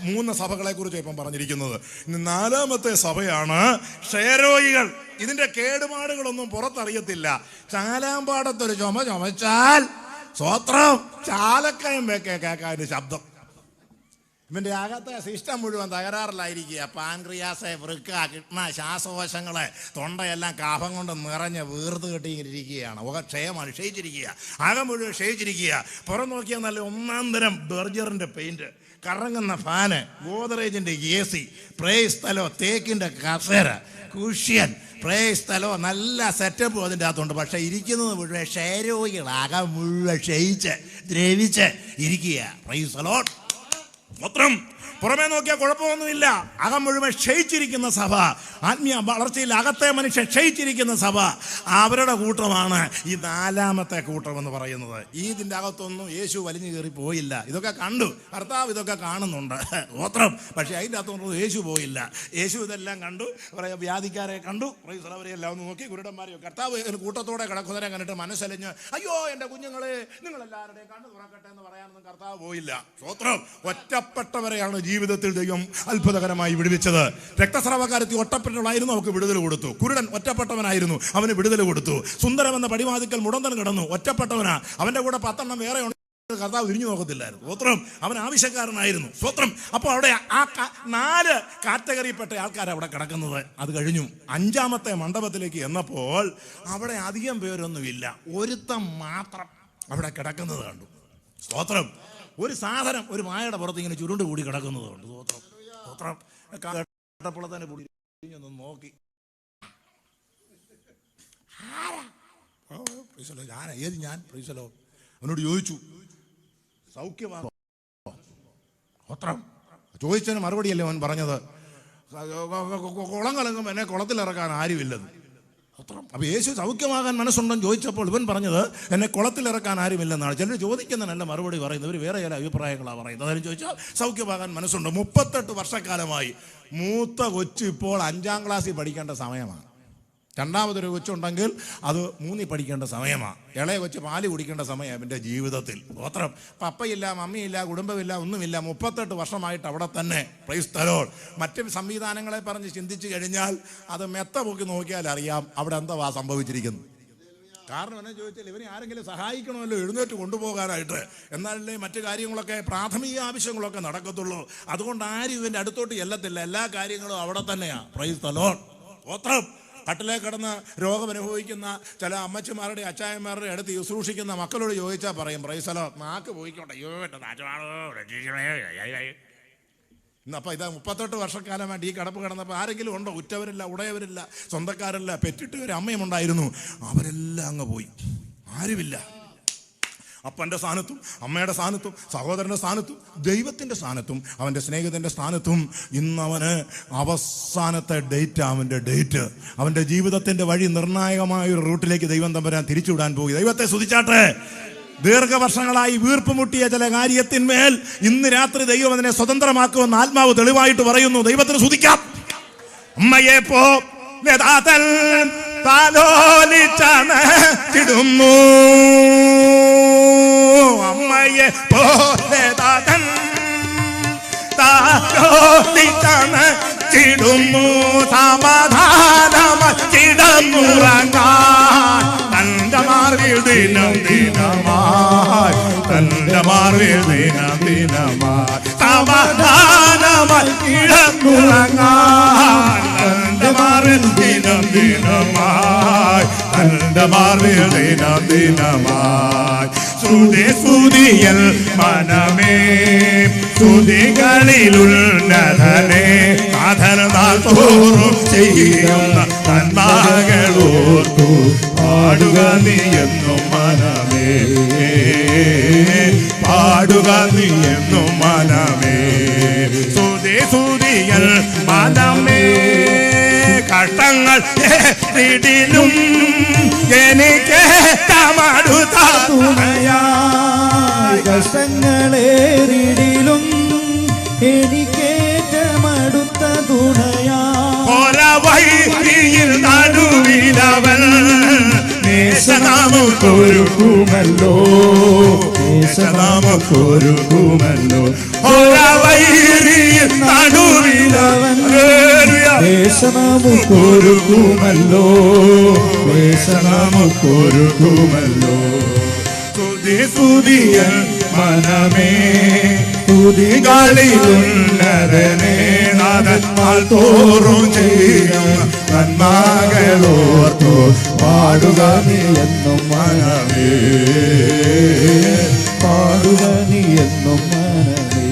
3 സഭകളെ കുറിച്ച് ഇപ്പം പറഞ്ഞിരിക്കുന്നത്. ഇനി 4ാമത്തെ സഭയാണ് ക്ഷയരോഗികൾ. ഇതിന്റെ കേടുപാടുകളൊന്നും പുറത്തറിയത്തില്ല. ചാലാമ്പാടത്തൊരു ചുമച്ചാൽ സ്വത്രം ചാലക്കയം കേൾക്കാൻ ശബ്ദം. ഇവൻ്റെ അകത്തെ സിസ്റ്റം മുഴുവൻ തകരാറിലായിരിക്കുക. പാൻക്രിയാസ്, വൃക്ക, കിഡ്ന, ശ്വാസകോശങ്ങളെ, തൊണ്ടയെല്ലാം കാഫം കൊണ്ട് നിറഞ്ഞ് വീർത്ത് കെട്ടിയിരിക്കുകയാണ്. ക്ഷയമാണ്, ക്ഷയിച്ചിരിക്കുക. അകം മുഴുവൻ ക്ഷയിച്ചിരിക്കുക. പുറം നോക്കിയാൽ നല്ല 1-ാം തരം ബർജറിൻ്റെ പെയിൻറ്റ്, കറങ്ങുന്ന ഫാന്, ഗോദറേജിൻ്റെ AC, പ്രൈസ് തലോ തേക്കിൻ്റെ കസേര, കുഷ്യൻ, പ്രൈസ് തലോ നല്ല സെറ്റപ്പും അതിൻ്റെ അകത്തുണ്ട്. പക്ഷേ ഇരിക്കുന്നത് മുഴുവൻ ക്ഷയരോഗികൾ. അകം മുഴുവൻ ക്ഷയിച്ച് ദ്രവിച്ച് ഇരിക്കുക. പ്രൈസ് തലോ. സ്തോത്രം. പുറമേ നോക്കിയാൽ കുഴപ്പമൊന്നുമില്ല. അകം മുഴുവൻ ക്ഷയിച്ചിരിക്കുന്ന സഭ, ആത്മീയ വളർച്ചയിൽ അകത്തെ മനുഷ്യൻ ക്ഷയിച്ചിരിക്കുന്ന സഭ, അവരുടെ കൂട്ടമാണ് ഈ 4ാമത്തെ കൂട്ടം എന്ന് പറയുന്നത്. ഇതിൻ്റെ അകത്തൊന്നും യേശു വലിഞ്ഞു കയറി പോയില്ല. ഇതൊക്കെ കണ്ടു, കർത്താവ് ഇതൊക്കെ കാണുന്നുണ്ട്, സ്തോത്രം. പക്ഷേ അതിൻ്റെ അകത്തൊന്നും യേശു പോയില്ല. യേശു ഇതെല്ലാം കണ്ടു, പറയാം, വ്യാധിക്കാരെ കണ്ടു, അവരെല്ലാം ഒന്ന് നോക്കി, കുരുടന്മാരെയോ കർത്താവ് കൂട്ടത്തോടെ കിടക്കുന്നവരെ കണ്ടിട്ട് മനസ്സലിഞ്ഞ്, അയ്യോ എൻ്റെ കുഞ്ഞുങ്ങളെ നിങ്ങളെല്ലാവരുടെയും കണ്ണു തുറക്കട്ടെ എന്ന് പറയാനൊന്നും കർത്താവ് പോയില്ല. സ്തോത്രം. ഒറ്റപ്പെട്ടവരെയാണ് ജീവിതത്തിൽ ദൈവം അത്ഭുതകരമായി വിടുവിച്ചത്. രക്തസ്രാവക്കാരത്തി ഒറ്റപ്പെട്ടവളായിരുന്നു, അവർക്ക് വിടുതൽ കൊടുത്തു. കുരുടൻ ഒറ്റപ്പെട്ടവനായിരുന്നു, അവന് വിടുതൽ കൊടുത്തു. സുന്ദരം എന്ന പടിവാതിക്കൽ മുടന്തൻ കിടന്നു, ഒറ്റപ്പെട്ടവനാ. അവന്റെ കൂടെ 10 എണ്ണം വേറെ കർത്താവ് തിരിഞ്ഞു നോക്കത്തില്ലായിരുന്നു. സ്വത്രം. അവൻ ആവശ്യക്കാരനായിരുന്നു. സ്വത്രം. അപ്പോൾ അവിടെ ആ 4 കാറ്റഗറിയിൽപ്പെട്ട ആൾക്കാർ അവിടെ കിടക്കുന്നത്. അത് കഴിഞ്ഞു 5ാമത്തെ മണ്ഡപത്തിലേക്ക് എന്നപ്പോൾ അവിടെ അധികം പേരൊന്നുമില്ല, ഒരുത്തം മാത്രം അവിടെ കിടക്കുന്നത് കണ്ടു. സ്തോത്രം. ഒരു സാധനം ഒരു മായയുടെ പുറത്ത് ഇങ്ങനെ ചുരുണ്ട് കൂടി കിടക്കുന്നത് കൊണ്ട്. സ്തോത്രം. സ്തോത്രം. കേട്ടപ്പോൾ തന്നെ പൊടിയൊന്ന് നോക്കി, ഞാൻ പ്രീസലോ അവനോട് ചോദിച്ചു, സൗഖ്യമാണോ? സ്തോത്രം. ചോദിച്ചതിന് മറുപടിയല്ലേ അവൻ പറഞ്ഞത്, കുളം കലങ്ങും എന്നെ കുളത്തിലിറക്കാൻ ആരുമില്ലെന്ന്. അപ്പൊ യേശു സൗഖ്യമാകാൻ മനസ്സുണ്ടെന്ന് ചോദിച്ചപ്പോൾ ഇവൻ പറഞ്ഞത് എന്നെ കുളത്തിലിറക്കാൻ ആരുമില്ലെന്നാണ്. ചിലർ ചോദിക്കുന്ന നല്ല മറുപടി പറയുന്നത്, ഇവർ വേറെ ചില അഭിപ്രായങ്ങളാണ് പറയുന്നത്. അതിന് ചോദിച്ചാൽ സൗഖ്യമാകാൻ മനസ്സുണ്ട്. 38 വർഷക്കാലമായി. മൂത്ത കൊച്ചു ഇപ്പോൾ 5ാം ക്ലാസ്സിൽ പഠിക്കേണ്ട സമയമാണ്. 2ാമതൊരു കൊച്ചുണ്ടെങ്കിൽ അത് 3ൽ പഠിക്കേണ്ട സമയമാണ്. ഇളയ കൊച്ച് പാല് കുടിക്കേണ്ട സമയമാണ് എൻ്റെ ജീവിതത്തിൽ. സ്തോത്രം. പപ്പയില്ല, മമ്മിയില്ല, കുടുംബമില്ല, ഒന്നുമില്ല. 38 വർഷമായിട്ട് അവിടെ തന്നെ. Price the Lord. മറ്റ് സംവിധാനങ്ങളെ പറഞ്ഞ് ചിന്തിച്ചു കഴിഞ്ഞാൽ അത് മെത്ത പൊക്കി നോക്കിയാൽ അറിയാം അവിടെ എന്താ സംഭവിച്ചിരിക്കുന്നത്. കാരണം എന്നെ ചോദിച്ചാൽ ഇവനെ ആരെങ്കിലും സഹായിക്കണമല്ലോ എഴുന്നേറ്റ് കൊണ്ടുപോകാനായിട്ട്, എന്നാലല്ലേ മറ്റു കാര്യങ്ങളൊക്കെ പ്രാഥമിക ആവശ്യങ്ങളൊക്കെ നടക്കത്തുള്ളൂ. അതുകൊണ്ട് ആരും ഇവൻ്റെ അടുത്തോട്ട് ചെല്ലത്തില്ല. എല്ലാ കാര്യങ്ങളും അവിടെ തന്നെയാണ്. Price the Lord. സ്തോത്രം. കട്ടിലേ കിടന്ന് രോഗം അനുഭവിക്കുന്ന ചില അമ്മച്ചിമാരുടെ അച്ചായന്മാരുടെ അടുത്ത് ശുശ്രൂഷിക്കുന്ന മക്കളോട് ചോദിച്ചാൽ പറയും, പ്രൈസ് ദി ലോർഡ്, നാക്ക് പോയിക്കോട്ടെ, ഇന്നപ്പോൾ ഇതാ 38 വർഷക്കാലമായിട്ട് ഈ കിടപ്പ് കിടന്നപ്പോൾ ആരെങ്കിലും ഉണ്ടോ? ഉറ്റവരില്ല, ഉടയവരില്ല, സ്വന്തക്കാരില്ല, പെറ്റിട്ട് ഒരു അമ്മയുമുണ്ടായിരുന്നു. അവരെല്ലാം അങ്ങ് പോയി, ആരുമില്ല. അപ്പൻ്റെ സ്ഥാനത്തും അമ്മയുടെ സ്ഥാനത്തും സഹോദരൻ്റെ സ്ഥാനത്തും ദൈവത്തിൻ്റെ സ്ഥാനത്തും അവൻ്റെ സ്നേഹിതൻ്റെ സ്ഥാനത്തും ഇന്നവന് അവസാനത്തെ ഡേറ്റ്, അവൻ്റെ ഡേറ്റ്, അവൻ്റെ ജീവിതത്തിൻ്റെ വഴി നിർണായകമായ ഒരു റൂട്ടിലേക്ക് ദൈവം തമ്പുരാൻ തിരിച്ചുവിടാൻ പോയി. ദൈവത്തെ സ്തുതിച്ചാട്ടെ. ദീർഘവർഷങ്ങളായി വീർപ്പുമുട്ടിയ ചില കാര്യത്തിന്മേൽ ഇന്ന് രാത്രി ദൈവം അതിനെ സ്വതന്ത്രമാക്കുമെന്ന് ആത്മാവ് തെളിവായിട്ട് പറയുന്നു. ദൈവത്തിന് സ്തുതിക്കാം. അമ്മയെ ിടുന്നു അമ്മയെ പോലെ ചിടുന്നു സമാധാനമുറങ്ങാൻ തന്റെ മാർവിൽ ദിനം ദിനമായി, തന്റെ മാർവിൽ ദിനം ദിനമായി സമാധാനമായി കിടന്നുറങ്ങാൻ തന്റെ മാർവിൽ ദിനം ദിനമായി, തന്റെ മാർവിൽ ദിനം ദിനമായി. സ്തുതിയൽ മനമേ സ്തുതികളിലുന്നതനെ സാധനതാൽ തോറും ചെയ്യുന്ന നന്മകളോർത്തു പാടുക നീ എന്നും മനമേ, പാടുക നീ എന്നും മനമേ. സ്തുതിയൽ മനമേ കഷ്ടങ്ങൾ ഏറിടിലും എനിക്ക് മടുത്ത തുണയായി, കഷ്ടങ്ങളേറിടിലും എനിക്കേറ്റമടുത്ത തുണയാ. ഒരവഴിയിൽ നടുവിലവൻ ദേശനാമൊരുക്കുമല്ലോ, ദേശനാമൊരുക്കുമല്ലോ. ഒരവഴിയിൽ നടുവിലവൻ ദേശനാമൊരുക്കുമല്ലോ, ദേശനാമൊരുക്കുമല്ലോ. സ്തുതിയൽ മനമേ സ്തുതികളിലുന്നതനെ നാഥന്മാർ തോറും ചെയ്യും നന്മകളോർത്തു പാടുക നീ എന്നും മനമേ, പാടുക നീ എന്നും മനമേ.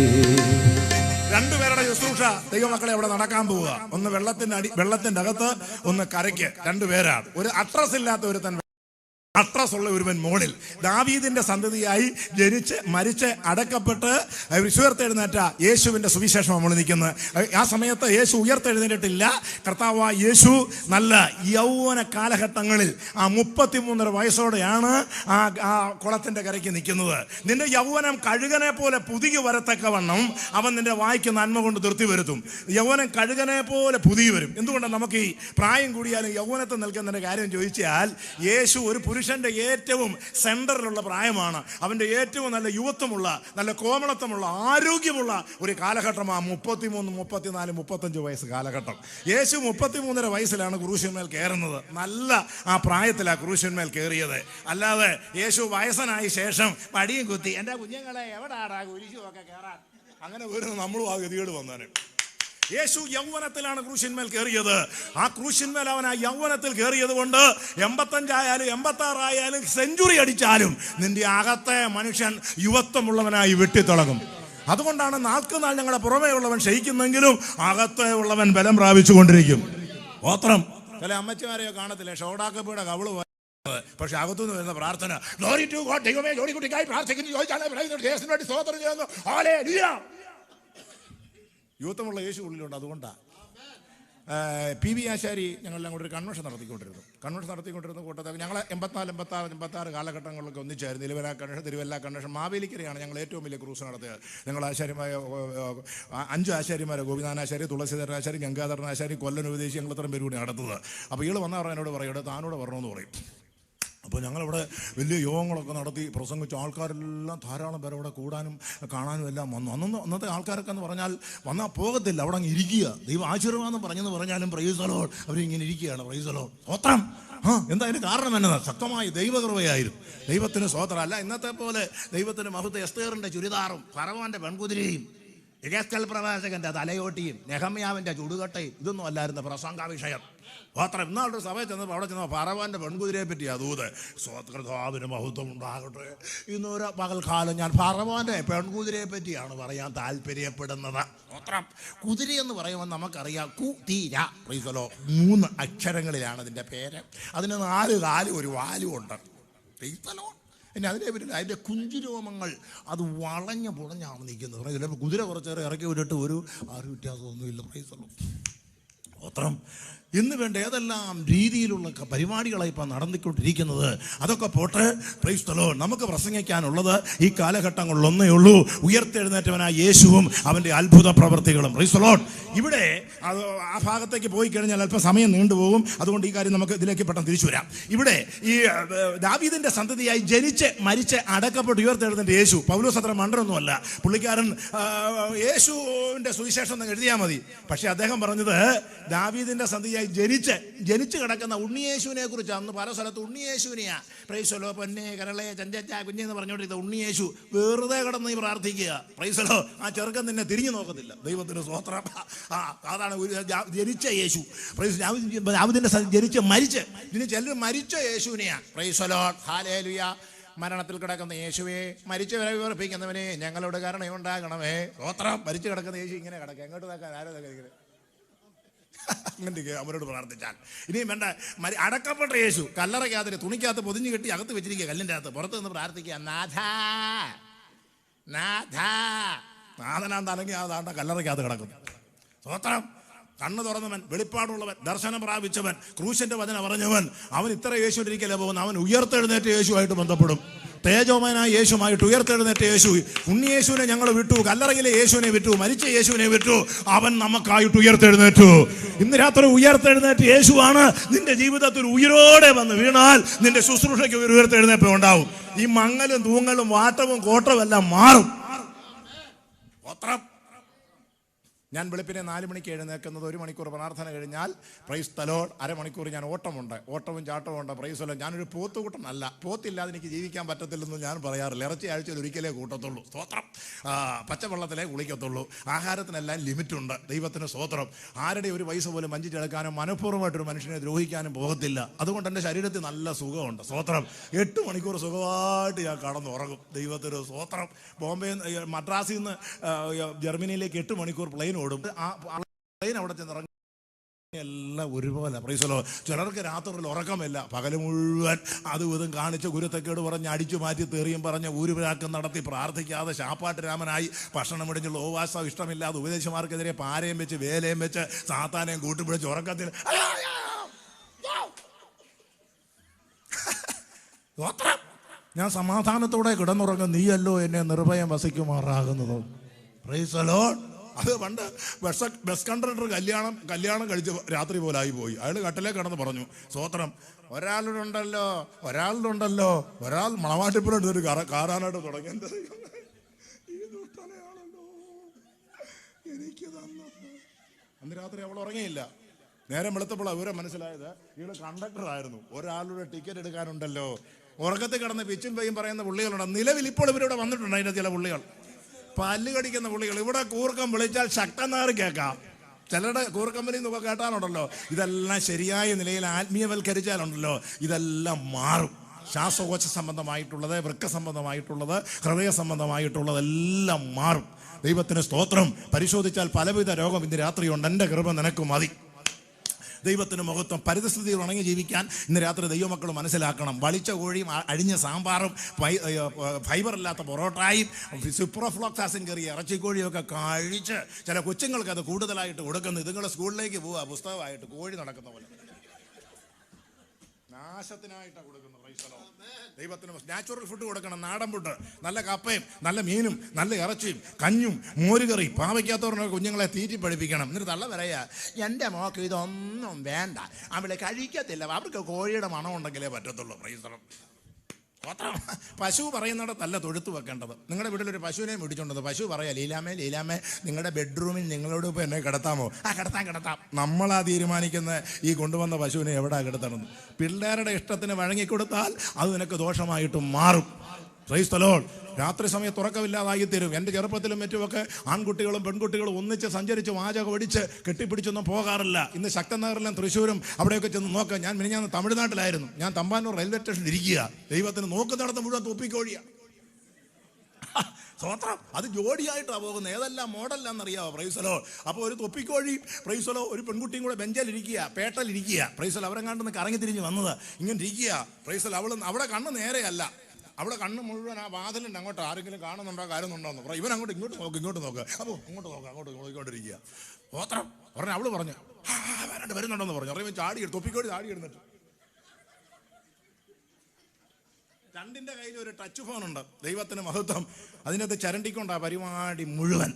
രണ്ടുപേരുടെ ശുശ്രൂഷ ദൈവമക്കളെ അവിടെ നടക്കാൻ പോവുക. ഒന്ന് വെള്ളത്തിന്റെ അകത്ത്, ഒന്ന് കരയ്ക്ക്. 2 പേരാണ്. ഒരു അഡ്രസ് ഇല്ലാത്ത ഒരുത്തൻ അട്രസുള്ള ഒരുവൻ മോളിൽ. ദാവീദിന്റെ സന്തതിയായി ജനിച്ച് മരിച്ച് അടക്കപ്പെട്ട് ഉയർത്തെഴുന്നേറ്റ യേശുവിന്റെ സുവിശേഷം നമ്മൾ നിൽക്കുന്നത്. ആ സമയത്ത് യേശു ഉയർത്തെഴുന്നേറ്റിട്ടില്ല. കർത്താവ് യേശു നല്ല യൗവന കാലഘട്ടങ്ങളിൽ ആ 33 വയസ്സോടെയാണ് ആ കുളത്തിന്റെ കരയ്ക്ക് നിൽക്കുന്നത്. നിന്റെ യൗവനം കഴുകനെ പോലെ പുതിയ വരത്തക്കവണ്ണം അവൻ നിന്റെ വായിക്ക് നന്മ കൊണ്ട് തൃപ്തി വരുത്തും. യൗവനം കഴുകനെ പോലെ പുതിയ വരും. എന്തുകൊണ്ടാണ് നമുക്ക് ഈ പ്രായം കൂടിയാലും യൗവനത്തിൽ നിൽക്കുന്നതിന്റെ കാര്യം ചോദിച്ചാൽ, യേശു ഒരു പുരുഷന്റെ ഏറ്റവും സെന്ററിലുള്ള പ്രായമാണ്. അവന്റെ ഏറ്റവും നല്ല യുവത്വമുള്ള, നല്ല കോമളത്വമുള്ള, ആരോഗ്യമുള്ള ഒരു കാലഘട്ടമാണ് 33, 34, 35 വയസ്സ് കാലഘട്ടം. യേശു 33.5 വയസ്സിലാണ് ക്രൂശന്മേൽ കയറുന്നത്. നല്ല ആ പ്രായത്തിലാണ് ക്രൂശന്മേൽ കയറിയത്. അല്ലാതെ യേശു വയസ്സനായ ശേഷം പടിയും കുത്തി എൻ്റെ കുഞ്ഞുങ്ങളെ എവിടാടാ കുരിശുമൊക്കെ കയറാൻ, അങ്ങനെ വരുന്ന നമ്മളും ആ ഗതികേട് വന്നേനെ. യേശു യൗവനത്തിലാണ് ക്രൂശന്മേൽ കയറിയത്. ആ ക്രൂശന്മേൽ അവൻ ആ യൗവനത്തിൽ കയറിയത് കൊണ്ട് 85 ആയാലും 86 ആയാലും സെഞ്ചുറി അടിച്ചാലും നിന്റെ അകത്തെ മനുഷ്യൻ യുവത്വമുള്ളവനായി വെട്ടിത്തിളങ്ങും. അതുകൊണ്ടാണ് നാൾക്കുനാൾ ഞങ്ങളുടെ പുറമേ ഉള്ളവൻ ക്ഷയിക്കുന്നെങ്കിലും അകത്തെ ഉള്ളവൻ ബലം പ്രാപിച്ചുകൊണ്ടിരിക്കും. ഓത്രം ചില അമ്മച്ചിമാരെയോ കാണത്തില്ലേ, ഷോടാക്കപ്പയുടെ കവള്, പക്ഷെ അകത്തുനിന്ന് വരുന്ന പ്രാർത്ഥന ഗ്ലോറി ടു ഗോഡ്, ദൈവമേ ജോലിക്കുട്ടിക്കായി പ്രാർത്ഥിക്കുന്നു ചോദിച്ചാൽ സ്തോത്രം ചെയ്യുന്നു, ഹല്ലേലൂയ. യുവത്വമുള്ള യേശു ഉള്ളിലുണ്ട്. അതുകൊണ്ടാണ് PV ആശാരി ഞങ്ങളെല്ലാം കൂടെ ഒരു കൺവെൻഷൻ നടത്തിക്കൊണ്ടിരുന്ന കൂട്ടത്തിൽ ഞങ്ങൾ 84, 86 കാലഘട്ടങ്ങളിലൊക്കെ ഒന്നിച്ചായിരുന്നു. തിരുവല്ല കൺവെൻഷൻ മാവേലിക്കരയാണ് ഞങ്ങൾ ഏറ്റവും വലിയ ക്രൂസ് നടത്തിയത്. ഞങ്ങൾ ആശാരിമാർ 5 ആശാരിമാരെ, ഗോപിനാഥാശാരി, തുളസീധരനാശാരി, ഗംഗാധരനാശാരി, കൊല്ലൻ ഉപദേശി, ഞങ്ങൾ ഇത്രയും പേര് കൂടി നടത്തുന്നത്. അപ്പോൾ ഇയാൾ വന്നാൽ എന്നോട് പറയും, ഇവിടെ താനോട് വരണമെന്ന് പറയും. അപ്പോൾ ഞങ്ങളിവിടെ വലിയ യോഗങ്ങളൊക്കെ നടത്തി പ്രസംഗിച്ചു. ആൾക്കാരെല്ലാം ധാരാളം പേരെ അവിടെ കൂടാനും കാണാനും എല്ലാം വന്നു. അന്നത്തെ ആൾക്കാരൊക്കെ എന്ന് പറഞ്ഞാൽ വന്നാൽ പോകത്തില്ല, അവിടെ അങ്ങ് ഇരിക്കുക. ദൈവം ആശീർവാദം പറഞ്ഞെന്ന് പറഞ്ഞാലും പ്രൈസ് ദി ലോർഡ് അവരിങ്ങനെ ഇരിക്കുകയാണ്. പ്രൈസ് ദി ലോർഡ്, സ്തോത്രം. എന്താ അതിന് കാരണം എന്നതാ? ശക്തമായ ദൈവകൃപയായിരുന്നു. ദൈവത്തിന് സ്തോത്രം. അല്ല ഇന്നത്തെ പോലെ ദൈവത്തിന് മഹത്വം. എസ്തേറിൻ്റെ ചുരിദാറും ഫറവോന്റെ പെൺകുതിരയും യെഹെസ്കേൽ പ്രവാചകന്റെ തലയോട്ടിയും നെഹമ്യാവിന്റെ ചുടുകട്ടയും ഇതൊന്നും അല്ലായിരുന്നു പ്രസംഗ വിഷയം. സ്തോത്രം. ഇന്നാളൊരു സഭയിൽ ചെന്നപ്പോൾ അവിടെ ചെന്നപ്പോൾ ഫറവോന്റെ പെൺകുതിരയെ പറ്റി അതൂത്. സ്തോത്രധാവിന് മഹത്വം ഉണ്ടാകട്ടെ. ഇന്നൊരു പകൽക്കാലം ഞാൻ ഫറവോന്റെ പെൺകുതിരയെ പറ്റിയാണ് പറയാൻ താല്പര്യപ്പെടുന്നത്. സ്തോത്രം. കുതിരയെന്ന് പറയുമ്പോൾ നമുക്കറിയാം കുതിര. Price the Lord. 3 അക്ഷരങ്ങളിലാണ് അതിൻ്റെ പേര്. അതിന് 4 കാലും ഒരു വാലും ഉണ്ട്. Praise the Lord. പിന്നെ അതിനെ പറ്റില്ല, അതിൻ്റെ കുഞ്ചുരോമങ്ങൾ അത് വളഞ്ഞ പുളഞ്ഞാണ് നിൽക്കുന്നത്. ചിലപ്പോൾ കുതിര കുറച്ചേറെ ഇറക്കി വിട്ടിട്ട് ഒരു വ്യത്യാസമൊന്നുമില്ല. Price the Lord. സ്തോത്രം. ഇന്ന് വേണ്ട ഏതെല്ലാം രീതിയിലുള്ള പരിപാടികളാണ് ഇപ്പം നടന്നിക്കൊണ്ടിരിക്കുന്നത്. അതൊക്കെ പോട്ടെ. Price the Lord. നമുക്ക് പ്രസംഗിക്കാനുള്ളത് ഈ കാലഘട്ടങ്ങളിൽ ഒന്നേ ഉള്ളൂ, ഉയർത്തെഴുന്നേറ്റവനായ യേശുവും അവൻ്റെ അത്ഭുത പ്രവർത്തികളും. Price the Lord. ഇവിടെ അത് ആ ഭാഗത്തേക്ക് പോയി കഴിഞ്ഞാൽ അല്പം സമയം നീണ്ടുപോകും. അതുകൊണ്ട് ഈ കാര്യം നമുക്ക് ഇതിലേക്ക് പെട്ടെന്ന് തിരിച്ചു വരാം. ഇവിടെ ഈ ദാവീദിന്റെ സന്തതിയായി ജനിച്ച് മരിച്ച് അടക്കപ്പെട്ട് ഉയർത്തെഴുന്നേറ്റ യേശു, പൗലോസ് അത്ര മണ്ടനൊന്നുമല്ല. പുള്ളിക്കാരൻ യേശുവിൻ്റെ സുവിശേഷം എന്ന് എഴുതിയാൽ മതി. പക്ഷെ അദ്ദേഹം പറഞ്ഞത് ദാവീദിന്റെ സന്തതിയായി ജനിച്ച് കിടക്കുന്ന ഉണ്ണിയേശുവിനെ കുറിച്ച്. അന്ന് പല സ്ഥലത്ത് ഉണ്ണിയേശുവിനെയാ പ്രൈസലോ പൊന്നെ കരളെ ചഞ്ചച്ച കുഞ്ഞെന്ന് പറഞ്ഞുകൊണ്ടിരുന്നത് ഉണ്ണിയേശു. വെറുതെ കിടന്ന് നീ പ്രാർത്ഥിക്കുക. പ്രൈസലോ. ആ ചെറുക്കൻ നിന്നെ തിരിഞ്ഞു നോക്കത്തില്ല. ദൈവത്തിന് സ്തോത്രം. അതാണ് ജനിച്ച യേശു. ദാവീദിന്റെ ജനിച്ച് മരിച്ച് ചിലർ മരിച്ച യേശുവിനെയാ. പ്രൈസലോ, ഹല്ലേലൂയ. മരണത്തിൽ കിടക്കുന്ന യേശുവേ, മരിച്ചവരെ വിവർപ്പിക്കുന്നവനെ ഞങ്ങളുടെ കരുണയുണ്ടാകണമേ. സ്തോത്രം. മരിച്ചു കിടക്കുന്ന യേശു ഇങ്ങനെ കിടക്കുക. എങ്ങോട്ട് നോക്കാൻ ആരോ ഇങ്ങനെ അങ്ങനെ അവരോട് പ്രാർത്ഥിച്ചാൽ ഇനിയും വേണ്ട. അടക്കപ്പെട്ട യേശു കല്ലറയ്ക്കകത്ത് തുണിക്കകത്ത് പൊതിഞ്ഞു കെട്ടി അകത്ത് വെച്ചിരിക്കുക, കല്ലിൻ്റെ അകത്ത്. പുറത്ത് നിന്ന് പ്രാർത്ഥിക്കുക, നാഥാ നാഥാ. നാഥനാന്താണെങ്കിൽ അതാണ്ട കല്ലറയ്ക്കകത്ത് കിടക്കുന്നു. സ്തോത്രം. കണ്ണ് തുറന്നവൻ, വെളിപ്പാടുള്ളവൻ, ദർശനം പ്രാപിച്ചവൻ, ക്രൂശിന്റെ വചനം പറഞ്ഞവൻ, അവൻ ഇത്ര യേശുവിരിക്കലേ പോകുന്ന. അവൻ ഉയർത്തെഴുന്നേറ്റ യേശുവായിട്ട് ബന്ധപ്പെടും. തേജോമയനായ യേശുമായിട്ട് ഉയർത്തെഴുന്നേറ്റ യേശു. ഉണ്ണിയേശുവിനെ ഞങ്ങൾ വിട്ടു, കല്ലറയിലെ യേശുവിനെ വിട്ടു, മരിച്ച യേശുവിനെ വിട്ടു. അവൻ നമുക്കായിട്ട് ഉയർത്തെഴുന്നേറ്റു. ഇന്ന് രാത്രി ഉയർത്തെഴുന്നേറ്റ യേശുവാണ് നിന്റെ ജീവിതത്തിൽ ഉയരോടെ വന്ന് വീണാൽ നിന്റെ ശുശ്രൂഷയ്ക്ക് ഒരു ഉയർത്തെഴുന്നേപ്പ് ഉണ്ടാവും. ഈ മങ്ങലും തൂങ്ങലും വാട്ടവും കോട്ടവും എല്ലാം മാറും. ഞാൻ വെളുപ്പിനെ 4 മണിക്ക് എഴുന്നേൽക്കുന്നത്. 1 മണിക്കൂർ പ്രാർത്ഥന കഴിഞ്ഞാൽ പ്രൈസ് ദി ലോർഡ്. അരമണിക്കൂർ ഞാൻ ഓട്ടമുണ്ട്, ഓട്ടവും ചാട്ടവും ഉണ്ട്. Praise the Lord. ഞാനൊരു പോത്തുകൂട്ടനല്ല. പോത്തില്ലാതെ എനിക്ക് ജീവിക്കാൻ പറ്റത്തില്ലെന്ന് ഞാൻ പറയാറില്ല. ഇറച്ചി ആഴ്ചയിൽ ഒരിക്കലേ കൂട്ടത്തുള്ളൂ. സ്തോത്രം. പച്ചവെള്ളത്തിലേ കുളിക്കത്തുള്ളൂ. ആഹാരത്തിനെല്ലാം ലിമിറ്റുണ്ട്. ദൈവത്തിന് സ്തോത്രം. ആരുടെ ഒരു പൈസ പോലും വഞ്ചിച്ചെടുക്കാനും മനഃപൂർവ്വമായിട്ടൊരു മനുഷ്യനെ ദ്രോഹിക്കാനും പോകത്തില്ല. അതുകൊണ്ട് എൻ്റെ ശരീരത്തിൽ നല്ല സുഖമുണ്ട്. സ്തോത്രം. 8 മണിക്കൂർ സുഖമായിട്ട് ഞാൻ കടന്നുറങ്ങും. ദൈവത്തിന് സ്തോത്രം. ബോംബെ മദ്രാസിൽ നിന്ന് ജർമ്മനിയിലേക്ക് 8 മണിക്കൂർ പ്ലെയിൻ ഓടും. ആ പ്ലെയിൻ അവിടെ ചെന്നിറങ്ങും. എല്ലാം ഒരുപോലെ പ്രൈസലോ. ചിലർക്ക് രാത്രിയിൽ ഉറക്കമില്ല, പകൽ മുഴുവൻ അതും ഇതും കാണിച്ച് ഗുരുത്തക്കേട് പറഞ്ഞ് അടിച്ചു മാറ്റി തെറിയും പറഞ്ഞ് ഊരുപിരാക്കം നടത്തി പ്രാർത്ഥിക്കാതെ ശാപ്പാട്ട് രാമനായി ഭക്ഷണം ഇടിഞ്ഞുള്ള ഉപവാസം ഇഷ്ടമില്ലാതെ ഉപദേശമാർക്കെതിരെ പാരയും വെച്ച് വേലയും വെച്ച് സാത്താനെയും കൂട്ടുപിടിച്ച് ഉറക്കത്തിൽ ഞാൻ സമാധാനത്തോടെ കിടന്നുറങ്ങും, നീയല്ലോ എന്നെ നിർഭയം വസിക്കുമാറാകുന്നത്. Price the Lord. അത് പണ്ട് ബസ് കണ്ടക്ടർ കല്യാണം കഴിച്ച് രാത്രി പോലായി പോയി. അയാൾ കട്ടിലേ കിടന്ന് പറഞ്ഞു, സ്വോത്രം, ഒരാളുണ്ടല്ലോ ഒരാൾ മണവാട്ടിപ്പുറത്ത് കാറാനായിട്ട് തുടങ്ങി. എൻ്റെ ഈ ദുഷ്ടനെയാണല്ലോ എനിക്ക് തന്നത്. അന്ന് രാത്രി അവൾ ഉറങ്ങിയില്ല. നേരം വെളുത്തപ്പോൾ അവരെ മനസ്സിലായത് ഇയാൾ കണ്ടക്ടറായിരുന്നു. ഒരാളുടെ ടിക്കറ്റ് എടുക്കാനുണ്ടല്ലോ. ഉറക്കത്തിൽ കിടന്ന് പിച്ചും പയ്യും പറയുന്ന പുള്ളികളുണ്ട്. നിലവിൽ ഇപ്പോൾ ഇവരിവിടെ വന്നിട്ടുണ്ട്. അതിൻ്റെ ചില പുള്ളികൾ, പല്ല് കടിക്കുന്ന പുള്ളികൾ. ഇവിടെ കൂർക്കം വിളിച്ചാൽ ശക്തനാറ് കേൾക്കാം. ചിലരുടെ കൂർക്കമ്പലി എന്നൊക്കെ കേട്ടാലുണ്ടല്ലോ, ഇതെല്ലാം ശരിയായ നിലയിൽ ആത്മീയവൽക്കരിച്ചാലുണ്ടല്ലോ ഇതെല്ലാം മാറും. ശ്വാസകോശ സംബന്ധമായിട്ടുള്ളത്, വൃക്ക സംബന്ധമായിട്ടുള്ളത്, ഹൃദയ സംബന്ധമായിട്ടുള്ളതെല്ലാം മാറും. ദൈവത്തിന് സ്തോത്രം. പരിശോധിച്ചാൽ പലവിധ രോഗം ഇന്ന് രാത്രിയുണ്ട്. എൻ്റെ കൃപ നിനക്ക് മതി. ദൈവത്തിന് മഹത്വം. പരിസ്ഥിതിയിൽ ഉണങ്ങി ജീവിക്കാൻ ഇന്ന് രാത്രി ദൈവമക്കൾ മനസ്സിലാക്കണം. വളിച്ച കോഴിയും അഴിഞ്ഞ സാമ്പാറും ഫൈബറില്ലാത്ത പൊറോട്ടയും സിപ്രോഫ്ലോക്സാസിൻ കയറിയ ഇറച്ചിക്കോഴിയൊക്കെ കഴിച്ച് ചില കൊച്ചുങ്ങൾക്ക് അത് കൂടുതലായിട്ട് കൊടുക്കുന്നു. ഇതുങ്ങൾ സ്കൂളിലേക്ക് പോവുക പുസ്തകമായിട്ട് കോഴി നടക്കുന്ന പോലെ. നാശത്തിനായിട്ടാണ് കൊടുക്കുന്നത്. ദൈവത്തിന് നാച്ചുറൽ ഫുഡ് കൊടുക്കണം. നാടൻ ഫുഡ്, നല്ല കപ്പയും നല്ല മീനും നല്ല ഇറച്ചിയും കഞ്ഞും മോരുകറി പാവയ്ക്കാത്തവരുടെ കുഞ്ഞുങ്ങളെ തീറ്റി പഠിപ്പിക്കണം. എന്നിട്ട് തള്ള പറയാ, എൻ്റെ മോക്ക് ഇതൊന്നും വേണ്ട, അവളെ കഴിക്കത്തില്ല, അവർക്ക് കോഴിയുടെ മണം ഉണ്ടെങ്കിലേ പറ്റത്തുള്ളൂ. പ്രൈസ്. പശു പറയുന്നിടത്തല്ല തൊഴുത്ത് വെക്കേണ്ടത്. നിങ്ങളുടെ വീട്ടിലൊരു പശുവിനെ മേടിച്ചോണ്ടത് പശു പറയാ, ലീലാമേ നിങ്ങളുടെ ബെഡ്റൂമിൽ നിങ്ങളോട് ഇപ്പോൾ എന്നെ കിടത്താമോ? കിടത്താം. നമ്മളാ തീരുമാനിക്കുന്ന ഈ കൊണ്ടുവന്ന പശുവിനെ എവിടാ കിടത്തണമെന്ന്. പിള്ളേരുടെ ഇഷ്ടത്തിന് വഴങ്ങിക്കൊടുത്താൽ അത് നിനക്ക് ദോഷമായിട്ട് മാറും. Price the Lord. രാത്രി സമയത്ത് ഉറക്കമില്ലാതായി തരും. എൻ്റെ ചെറുപ്പത്തിലും മറ്റുമൊക്കെ ആൺകുട്ടികളും പെൺകുട്ടികളും ഒന്നിച്ച് സഞ്ചരിച്ച് വാചകം ഒടിച്ച് കെട്ടിപ്പിടിച്ചൊന്നും പോകാറില്ല. ഇന്ന് ശക്തൻ നഗറിലും തൃശ്ശൂരും അവിടെയൊക്കെ ചെന്ന് നോക്കുക. ഞാൻ മിനിഞ്ഞാന്ന് തമിഴ്നാട്ടിലായിരുന്നു. ഞാൻ തമ്പാനൂർ റെയിൽവേ സ്റ്റേഷനിൽ ഇരിക്കുക. ദൈവത്തിന് നോക്കുന്നിടത്ത് മുഴുവൻ തൊപ്പിക്കോഴിയാണ്. സ്വോത്രം. അത് ജോഡിയായിട്ടാണ് പോകുന്നത്. ഏതെല്ലാം മോഡലാണെന്നറിയാമോ? Price the Lord. അപ്പോൾ ഒരു തൊപ്പിക്കോഴി പ്രൈസ് ദി ലോർഡ് ഒരു പെൺകുട്ടിയും കൂടെ ബെഞ്ചിലിരിക്കുക, പേട്ടലിരിക്കുക. Praise the Lord. അവരെങ്ങാണ്ടെന്ന് കറങ്ങി തിരിഞ്ഞ് വന്നത് ഇങ്ങനെ ഇരിക്കുക. Praise the Lord. അവിടെ കണ്ണ് നേരെയല്ല, അവിടെ കണ്ണ് മുഴുവൻ ആ വാതിലുണ്ട്. അങ്ങോട്ട് ആരെങ്കിലും കാണുന്നുണ്ടോ കാര്യമുണ്ടോന്ന് പറയാം. ഇവൻ അങ്ങോട്ട് ഇങ്ങോട്ട് നോക്ക്. അപ്പോൾ അങ്ങോട്ട് നോക്കിക്കൊണ്ടിരിക്കുക. ഓത്രം പറഞ്ഞു. അവള് പറഞ്ഞു വരുന്നുണ്ടോന്ന് പറഞ്ഞു. അറിയുമ്പോൾ ചാടിയെടുത്ത് തൊപ്പിക്കോടി ചാടിയെടുത്തിട്ട് രണ്ടിൻ്റെ കയ്യിൽ ഒരു ടച്ച് ഫോണുണ്ട്. ദൈവത്തിന് മഹത്വം. അതിനകത്ത് ചരണ്ടിക്കൊണ്ടാ പരിപാടി മുഴുവൻ.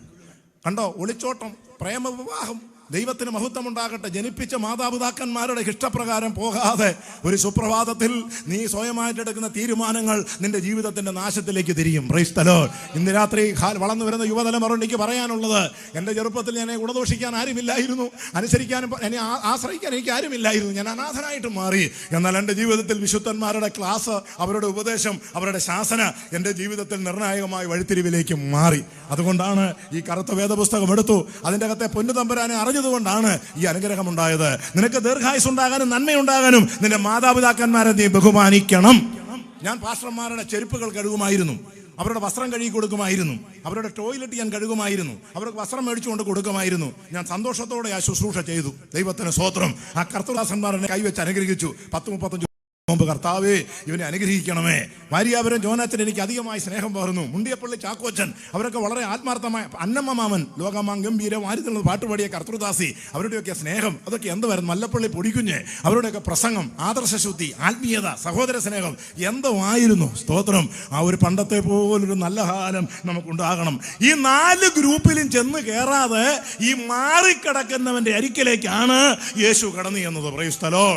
കണ്ടോ? ഒളിച്ചോട്ടം, പ്രേമവിവാഹം. ദൈവത്തിന് മഹത്വം ഉണ്ടാകട്ടെ. ജനിപ്പിച്ച മാതാപിതാക്കന്മാരുടെ ഇഷ്ടപ്രകാരം പോകാതെ ഒരു സുപ്രഭാതത്തിൽ നീ സ്വയമായിട്ടെടുക്കുന്ന തീരുമാനങ്ങൾ നിന്റെ ജീവിതത്തിന്റെ നാശത്തിലേക്ക് തിരിയും. Price the Lord. ഇന്ന് രാത്രി വളർന്നു വരുന്ന യുവതലമുറ എനിക്ക് പറയാനുള്ളത്, എൻ്റെ ചെറുപ്പത്തിൽ എന്നെ ഗുണദോഷിക്കാൻ ആരുമില്ലായിരുന്നു, അനുസരിക്കാനും എന്നെ ആശ്രയിക്കാൻ എനിക്ക് ആരുമില്ലായിരുന്നു. ഞാൻ അനാഥനായിട്ട് മാറി. എന്നാൽ എൻ്റെ ജീവിതത്തിൽ വിശുദ്ധന്മാരുടെ ക്ലാസ്, അവരുടെ ഉപദേശം, അവരുടെ ശാസന എൻ്റെ ജീവിതത്തിൽ നിർണായകമായ വഴിത്തിരിവിലേക്ക് മാറി. അതുകൊണ്ടാണ് ഈ കറുത്ത വേദപുസ്തകം എടുത്തു. അതിൻ്റെ അകത്തെ പൊന്നുതമ്പുരാനെ തുകൊണ്ടാണ് ഈ അനുഗ്രഹം ഉണ്ടായത്. നിനക്ക് ദീർഘായുസ് ഉണ്ടാകാനും നന്മയുണ്ടാകാനും നിന്റെ മാതാപിതാക്കന്മാരെ നീ ബഹുമാനിക്കണം. ഞാൻ പാസ്റ്റർമാരുടെ ചെരുപ്പുകൾ കഴുകുമായിരുന്നു, അവരുടെ വസ്ത്രം കഴുകി കൊടുക്കുമായിരുന്നു, അവരുടെ ടോയ്ലറ്റ് ഞാൻ കഴുകുമായിരുന്നു, അവർക്ക് വസ്ത്രം മേടിച്ചുകൊണ്ട് കൊടുക്കുമായിരുന്നു. ഞാൻ സന്തോഷത്തോടെ ആ ശുശ്രൂഷ ചെയ്തു. ദൈവത്തിന് സ്തോത്രം. ആ കർത്തദാസന്മാരെ കൈവച്ച് അനുഗ്രഹിച്ചു. 10-35 മുമ്പ് കർത്താവേ ഇവനെ അനുഗ്രഹിക്കണമേ. ഭാര്യാപുരം ജോനാച്ചൻ എനിക്ക് അധികമായി സ്നേഹം പകർന്നു. മുണ്ടിയപ്പള്ളി ചാക്കോച്ചൻ അവരൊക്കെ വളരെ ആത്മാർത്ഥമായ, അന്നമ്മ മാമൻ ലോകമാം ഗംഭീരം ആര്യത്തിലുള്ള പാട്ടുപാടിയ കർത്തൃദാസി, അവരുടെയൊക്കെ സ്നേഹം അതൊക്കെ എന്തുവായിരുന്നു. മല്ലപ്പള്ളി പൊടിക്കുഞ്ഞ് അവരുടെയൊക്കെ പ്രസംഗം, ആദർശശുദ്ധി, ആത്മീയത, സഹോദര സ്നേഹം എന്തുമായിരുന്നു. സ്തോത്രം. ആ ഒരു പണ്ടത്തെ പോലൊരു നല്ല കാലം നമുക്കുണ്ടാകണം. ഈ 4 ഗ്രൂപ്പിലും ചെന്ന് കയറാതെ ഈ മാറിക്കിടക്കുന്നവന്റെ അരിക്കിലേക്കാണ് യേശു കടന്നു എന്നത്. Price the Lord.